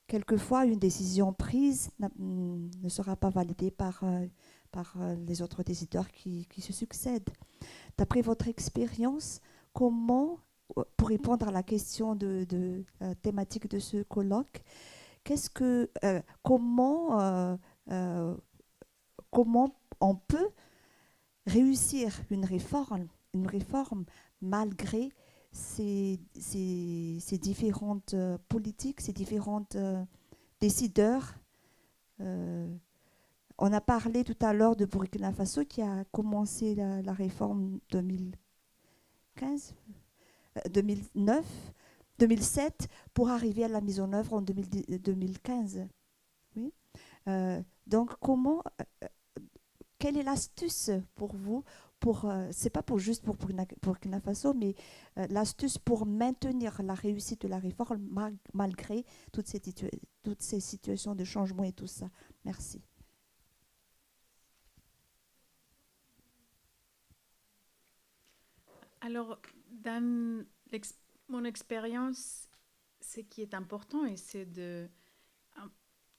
Quelquefois, une décision prise ne sera pas validée par les autres décideurs qui se succèdent. D'après votre expérience, comment, pour répondre à la question thématique de ce colloque, comment on peut réussir une réforme malgré ces différentes politiques, ces différents décideurs. On a parlé tout à l'heure de Burkina Faso qui a commencé la réforme 2007 pour arriver à la mise en œuvre en 2015. Oui. Donc, quelle est l'astuce pour vous c'est pas juste pour Burkina Faso, mais l'astuce pour maintenir la réussite de la réforme malgré toutes ces situations de changement et tout ça. Merci. Alors, dans mon expérience, ce qui est important, c'est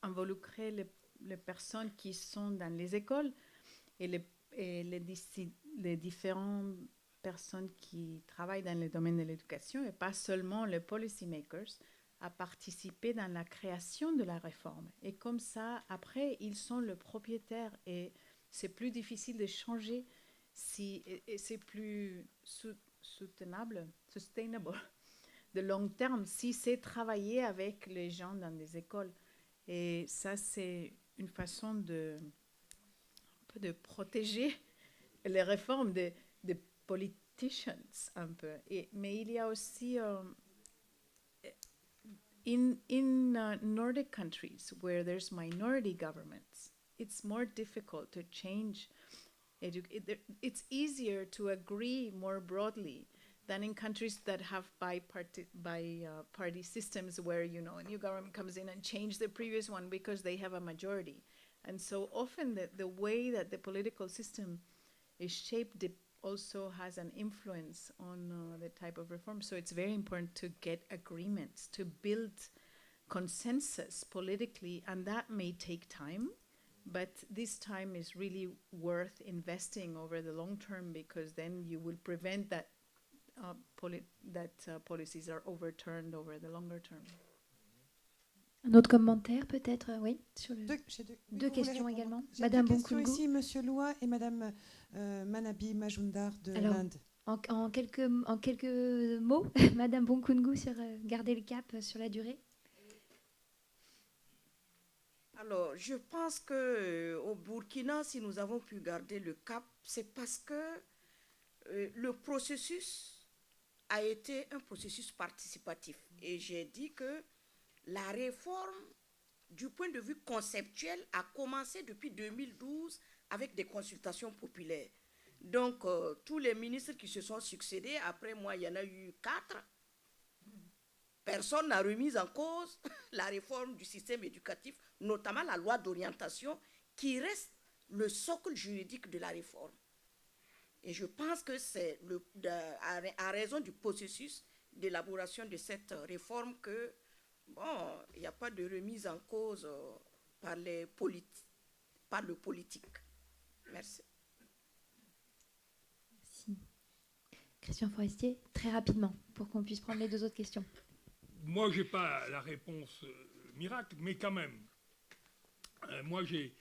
d'involucrer les personnes qui sont dans les écoles et les différentes personnes qui travaillent dans le domaine de l'éducation, et pas seulement les policy makers, à participer dans la création de la réforme. Et comme ça, après, ils sont le propriétaire et c'est plus difficile de changer et c'est plus sustainable de long terme si c'est travailler avec les gens dans les écoles. Et ça, c'est une façon de protéger les réformes des politicians un peu. Mais il y a aussi in Nordic countries where there's minority governments, it's more difficult to change. It's easier to agree more broadly than in countries that have party systems where, a new government comes in and changes the previous one because they have a majority. And so often the way that the political system is shaped also has an influence on the type of reform. So it's very important to get agreements, to build consensus politically, and that may take time. But this time is really worth investing over the long term because then you will prevent that policies are overturned over the longer term. Un autre commentaire peut-être, oui, sur deux questions également. J'ai Madame deux questions Bonkoulgou. ici, Monsieur Loua et Madame Manabi Majumdar de l'Inde. En quelques mots, Madame Bonkungu, sur garder le cap sur la durée. Alors, je pense qu'au Burkina, si nous avons pu garder le cap, c'est parce que le processus a été un processus participatif. Et j'ai dit que la réforme, du point de vue conceptuel, a commencé depuis 2012 avec des consultations populaires. Donc, tous les ministres qui se sont succédés, après moi, il y en a eu 4. Personne n'a remis en cause la réforme du système éducatif, notamment la loi d'orientation, qui reste le socle juridique de la réforme. Et je pense que c'est à raison du processus d'élaboration de cette réforme que, bon, il n'y a pas de remise en cause par le politique. Merci. Merci. Christian Forestier, très rapidement, pour qu'on puisse prendre les 2 autres questions. Moi, je n'ai pas la réponse miracle, mais quand même. Moi, j'ai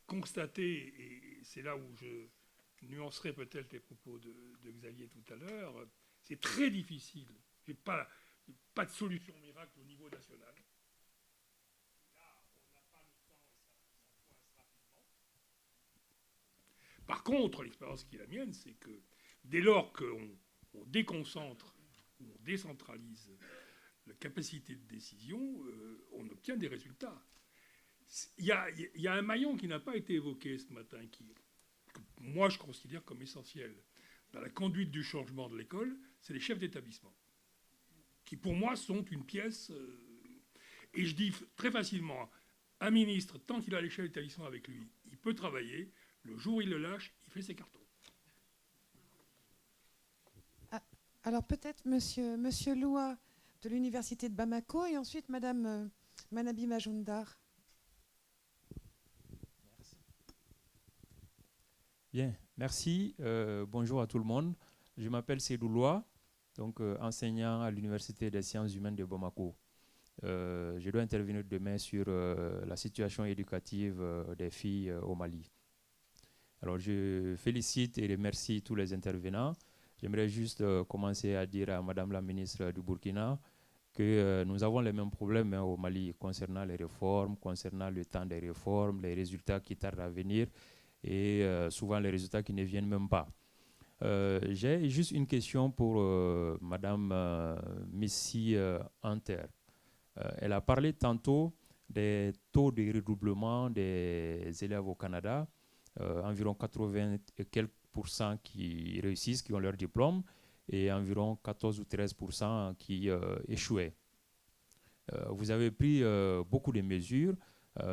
constaté, et c'est là où je nuancerai peut-être les propos de Xavier tout à l'heure, c'est très difficile. Je n'ai pas de solution miracle au niveau national. Là, on n'a pas le temps et ça coince rapidement. Par contre, l'expérience qui est la mienne, c'est que dès lors qu'on déconcentre ou on décentralise la capacité de décision, on obtient des résultats. Il y a un maillon qui n'a pas été évoqué ce matin, que moi je considère comme essentiel dans la conduite du changement de l'école, c'est les chefs d'établissement, qui pour moi sont une pièce, et je dis très facilement, un ministre, tant qu'il a les chefs d'établissement avec lui, il peut travailler, le jour où il le lâche, il fait ses cartons. Alors peut-être monsieur Loua de l'Université de Bamako et ensuite Madame Manabi Majumdar. Merci. Bien, merci. Bonjour à tout le monde. Je m'appelle Seydou Loua, donc enseignant à l'Université des sciences humaines de Bamako. Je dois intervenir demain sur la situation éducative des filles au Mali. Alors je félicite et remercie tous les intervenants. J'aimerais juste commencer à dire à Madame la ministre du Burkina que nous avons les mêmes problèmes au Mali concernant les réformes, concernant le temps des réformes, les résultats qui tardent à venir et souvent les résultats qui ne viennent même pas. J'ai juste une question pour Madame Missy Hunter. Elle a parlé tantôt des taux de redoublement des élèves au Canada, environ 80 et quelques % qui réussissent, qui ont leur diplôme, et environ 14 ou 13% qui échouaient. Vous avez pris beaucoup de mesures,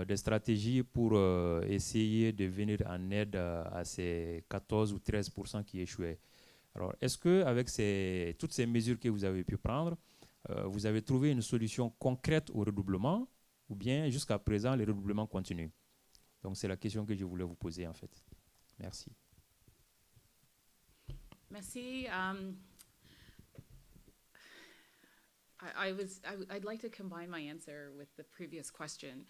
des stratégies pour essayer de venir en aide à ces 14 ou 13% qui échouaient. Alors, est-ce qu'avec toutes ces mesures que vous avez pu prendre, vous avez trouvé une solution concrète au redoublement, ou bien jusqu'à présent, les redoublements continuent? Donc, c'est la question que je voulais vous poser, en fait. Merci. Merci. I'd like to combine my answer with the previous question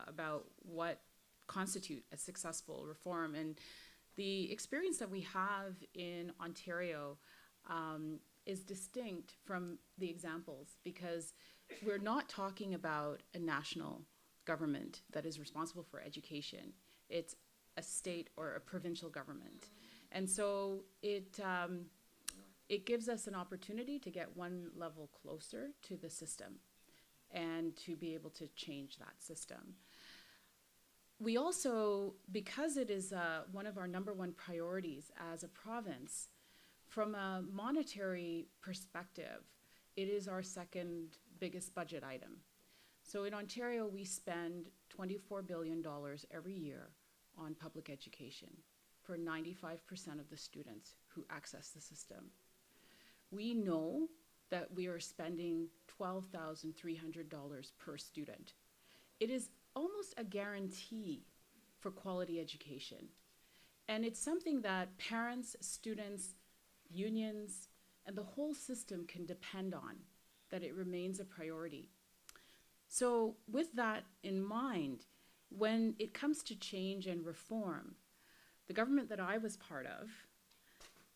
about what constitute a successful reform. And the experience that we have in Ontario is distinct from the examples because we're not talking about a national government that is responsible for education. It's a state or a provincial government. And so it gives us an opportunity to get one level closer to the system and to be able to change that system. We also, because it is one of our #1 priorities as a province, from a monetary perspective, it is our second biggest budget item. So in Ontario, we spend $24 billion every year on public education for 95% of the students who access the system. We know that we are spending $12,300 per student. It is almost a guarantee for quality education. And it's something that parents, students, unions, and the whole system can depend on, that it remains a priority. So with that in mind, when it comes to change and reform, the government that I was part of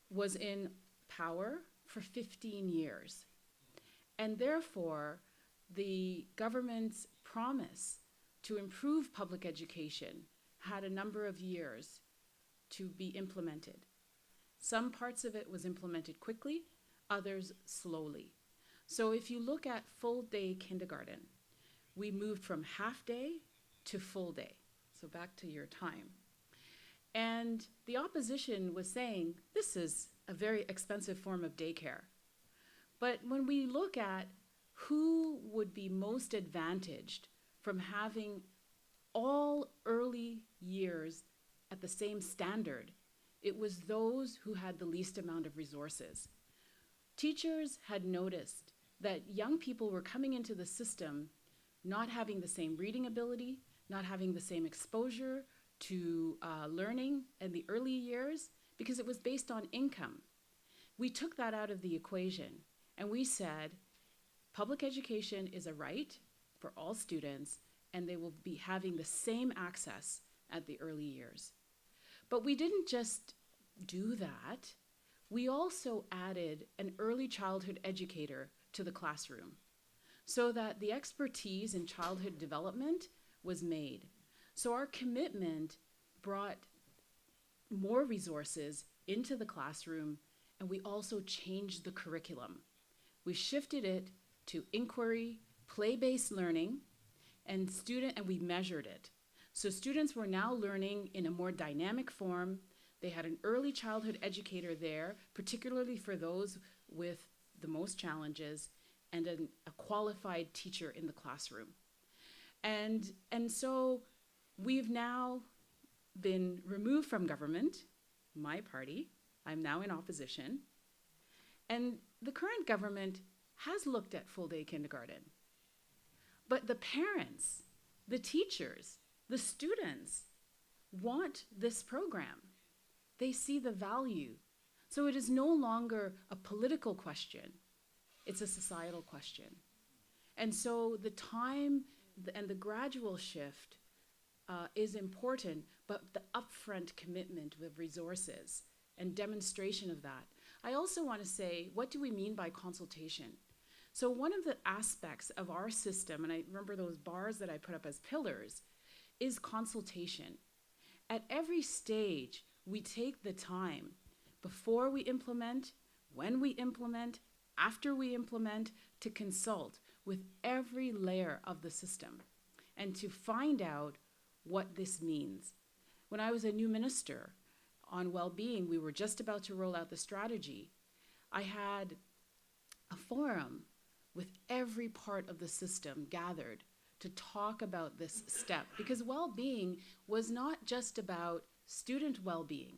was in power for 15 years. And therefore, the government's promise to improve public education had a number of years to be implemented. Some parts of it was implemented quickly, others slowly. So if you look at full day kindergarten, we moved from half day to full day. So back to your time. And the opposition was saying, this is a very expensive form of daycare. But when we look at who would be most advantaged from having all early years at the same standard, it was those who had the least amount of resources. Teachers had noticed that young people were coming into the system not having the same reading ability, not having the same exposure to learning in the early years, because it was based on income. We took that out of the equation and we said, public education is a right for all students and they will be having the same access at the early years. But we didn't just do that. We also added an early childhood educator to the classroom so that the expertise in childhood development was made. So our commitment brought more resources into the classroom, and we also changed the curriculum. We shifted it to inquiry, play-based learning, and we measured it. So students were now learning in a more dynamic form. They had an early childhood educator there, particularly for those with the most challenges, and a qualified teacher in the classroom. And so we've now been removed from government, my party. I'm now in opposition. And the current government has looked at full day kindergarten. But the parents, the teachers, the students want this program. They see the value. So it is no longer a political question. It's a societal question. And so the time and the gradual shift is important, but the upfront commitment with resources and demonstration of that. I also want to say, what do we mean by consultation? So one of the aspects of our system, and I remember those bars that I put up as pillars, is consultation. At every stage, we take the time before we implement, when we implement, after we implement, to consult with every layer of the system and to find out what this means. When I was a new minister on well-being, we were just about to roll out the strategy. I had a forum with every part of the system gathered to talk about this step, because well-being was not just about student well-being,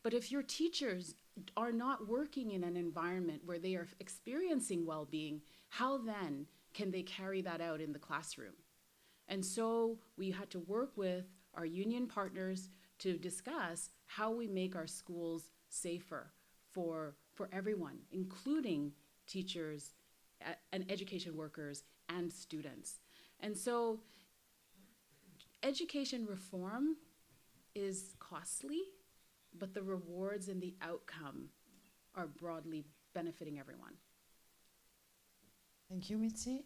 but if your teachers are not working in an environment where they are experiencing well-being, how then can they carry that out in the classroom? And so we had to work with our union partners to discuss how we make our schools safer for everyone, including teachers and education workers and students. And so education reform is costly, but the rewards and the outcome are broadly benefiting everyone. Thank you, Mitzi.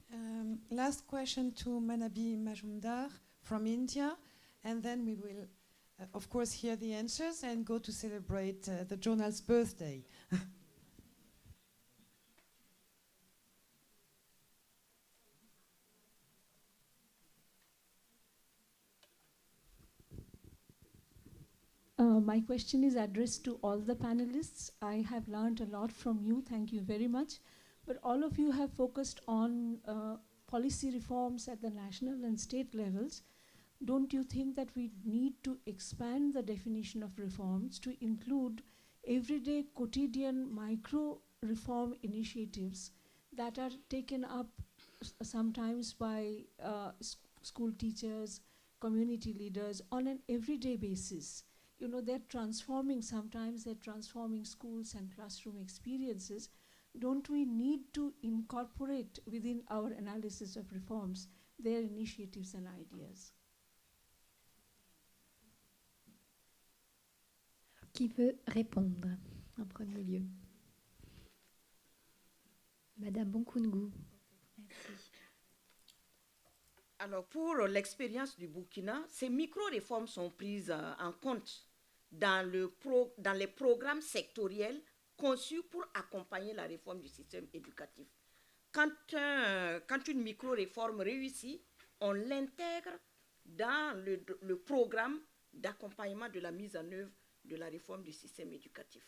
Last question to Manabi Majumdar from India, and then we will, of course, hear the answers and go to celebrate the journal's birthday. My question is addressed to all the panelists. I have learned a lot from you. Thank you very much. But all of you have focused on policy reforms at the national and state levels. Don't you think that we need to expand the definition of reforms to include everyday, quotidian, micro reform initiatives that are taken up sometimes by school teachers, community leaders on an everyday basis? You know, sometimes they're transforming schools and classroom experiences. Don't we need to incorporate within our analysis of reforms their initiatives and ideas? Qui veut répondre en premier lieu? Madame Bonkungu. Merci. Alors, pour l'expérience du Burkina, ces micro-réformes sont prises en compte dans les programmes sectoriels conçus pour accompagner la réforme du système éducatif. Quand une micro-réforme réussit, on l'intègre dans le programme d'accompagnement de la mise en œuvre de la réforme du système éducatif.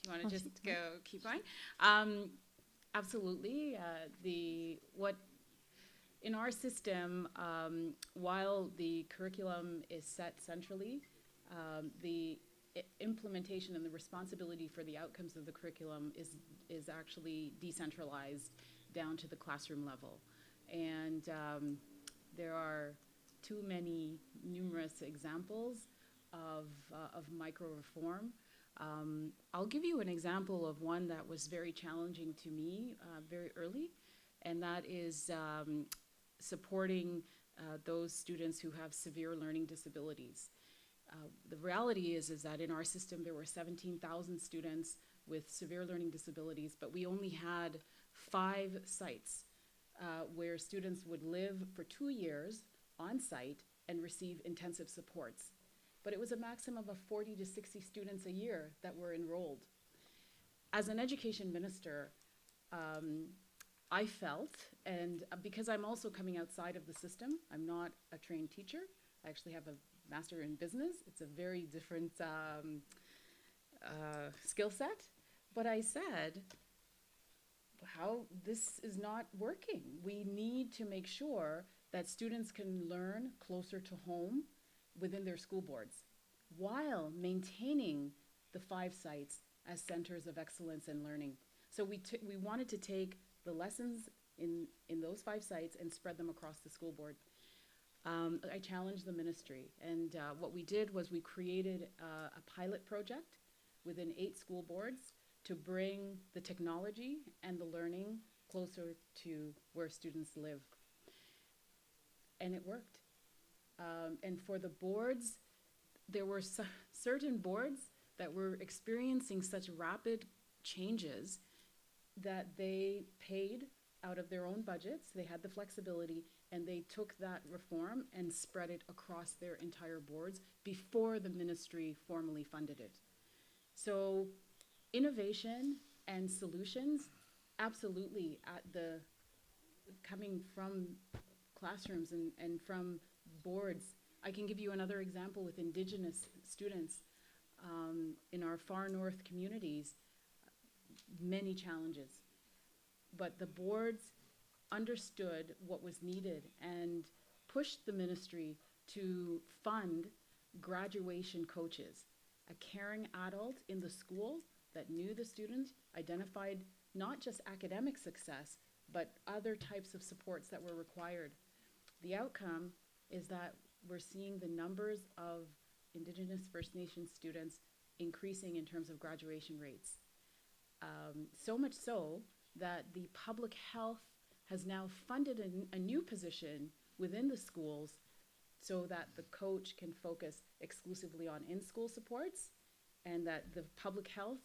Do you want to just keep going? Absolutely. In our system, while the curriculum is set centrally, the implementation and the responsibility for the outcomes of the curriculum is actually decentralized down to the classroom level. And there are too many numerous examples of micro-reform. I'll give you an example of one that was very challenging to me very early, and that is supporting those students who have severe learning disabilities. The reality is that in our system there were 17,000 students with severe learning disabilities, but we only had 5 sites where students would live for 2 years on site and receive intensive supports. But it was a maximum of 40 to 60 students a year that were enrolled. As an education minister, I felt, and because I'm also coming outside of the system, I'm not a trained teacher, I actually have a master in business, it's a very different skill set, but I said, how this is not working. We need to make sure that students can learn closer to home within their school boards, while maintaining the 5 sites as centers of excellence and learning. So we wanted to take the lessons in those 5 sites and spread them across the school board. I challenged the ministry, and what we did was we created a pilot project within 8 school boards to bring the technology and the learning closer to where students live. And it worked. And for the boards, there were certain boards that were experiencing such rapid changes that they paid out of their own budgets, they had the flexibility, and they took that reform and spread it across their entire boards before the ministry formally funded it. So innovation and solutions, absolutely coming from classrooms and from boards. I can give you another example with Indigenous students in our far north communities, many challenges. But the boards understood what was needed and pushed the ministry to fund graduation coaches, a caring adult in the school that knew the student, identified not just academic success, but other types of supports that were required. The outcome is that we're seeing the numbers of Indigenous First Nations students increasing in terms of graduation rates. So much so that the public health has now funded a new position within the schools so that the coach can focus exclusively on in-school supports, and that the public health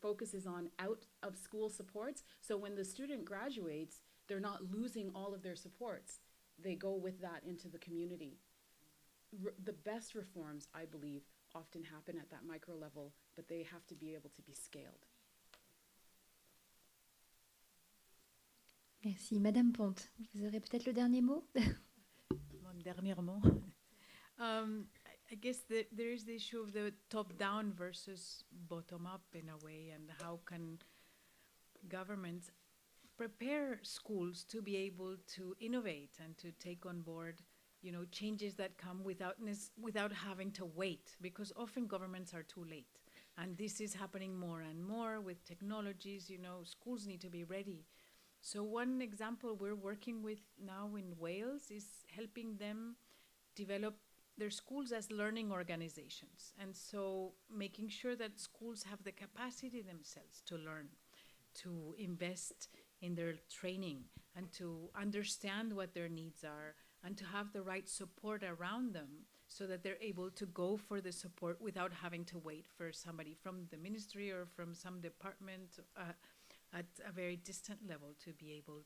focuses on out-of-school supports. So when the student graduates, they're not losing all of their supports. They go with that into the community. The best reforms, I believe, often happen at that micro level, but they have to be able to be scaled. Merci. Madame Ponte, vous aurez peut-être le dernier mot? Mon dernier mot. I guess there is the issue of the top-down versus bottom-up in a way, and how can governments prepare schools to be able to innovate and to take on board, you know, changes that come without having to wait, because often governments are too late. And this is happening more and more with technologies. You know, schools need to be ready. So one example we're working with now in Wales is helping them develop their schools as learning organizations. And so making sure that schools have the capacity themselves to learn, to invest in their training, and to understand what their needs are, and to have the right support around them so that they're able to go for the support without having to wait for somebody from the ministry or from some department at a very distant level to be able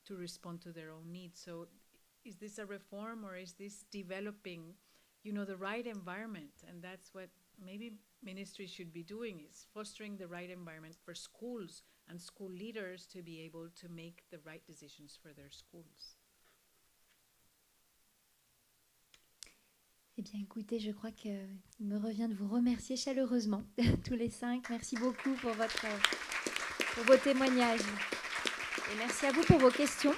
to respond to their own needs. So is this a reform, or is this developing, you know, the right environment? And that's what maybe ministry should be doing, is fostering the right environment for schools and school leaders to be able to make the right decisions for their schools. Eh bien, écoutez, je crois qu'il me revient de vous remercier chaleureusement, tous les 5. Merci beaucoup pour vos témoignages. Et merci à vous pour vos questions.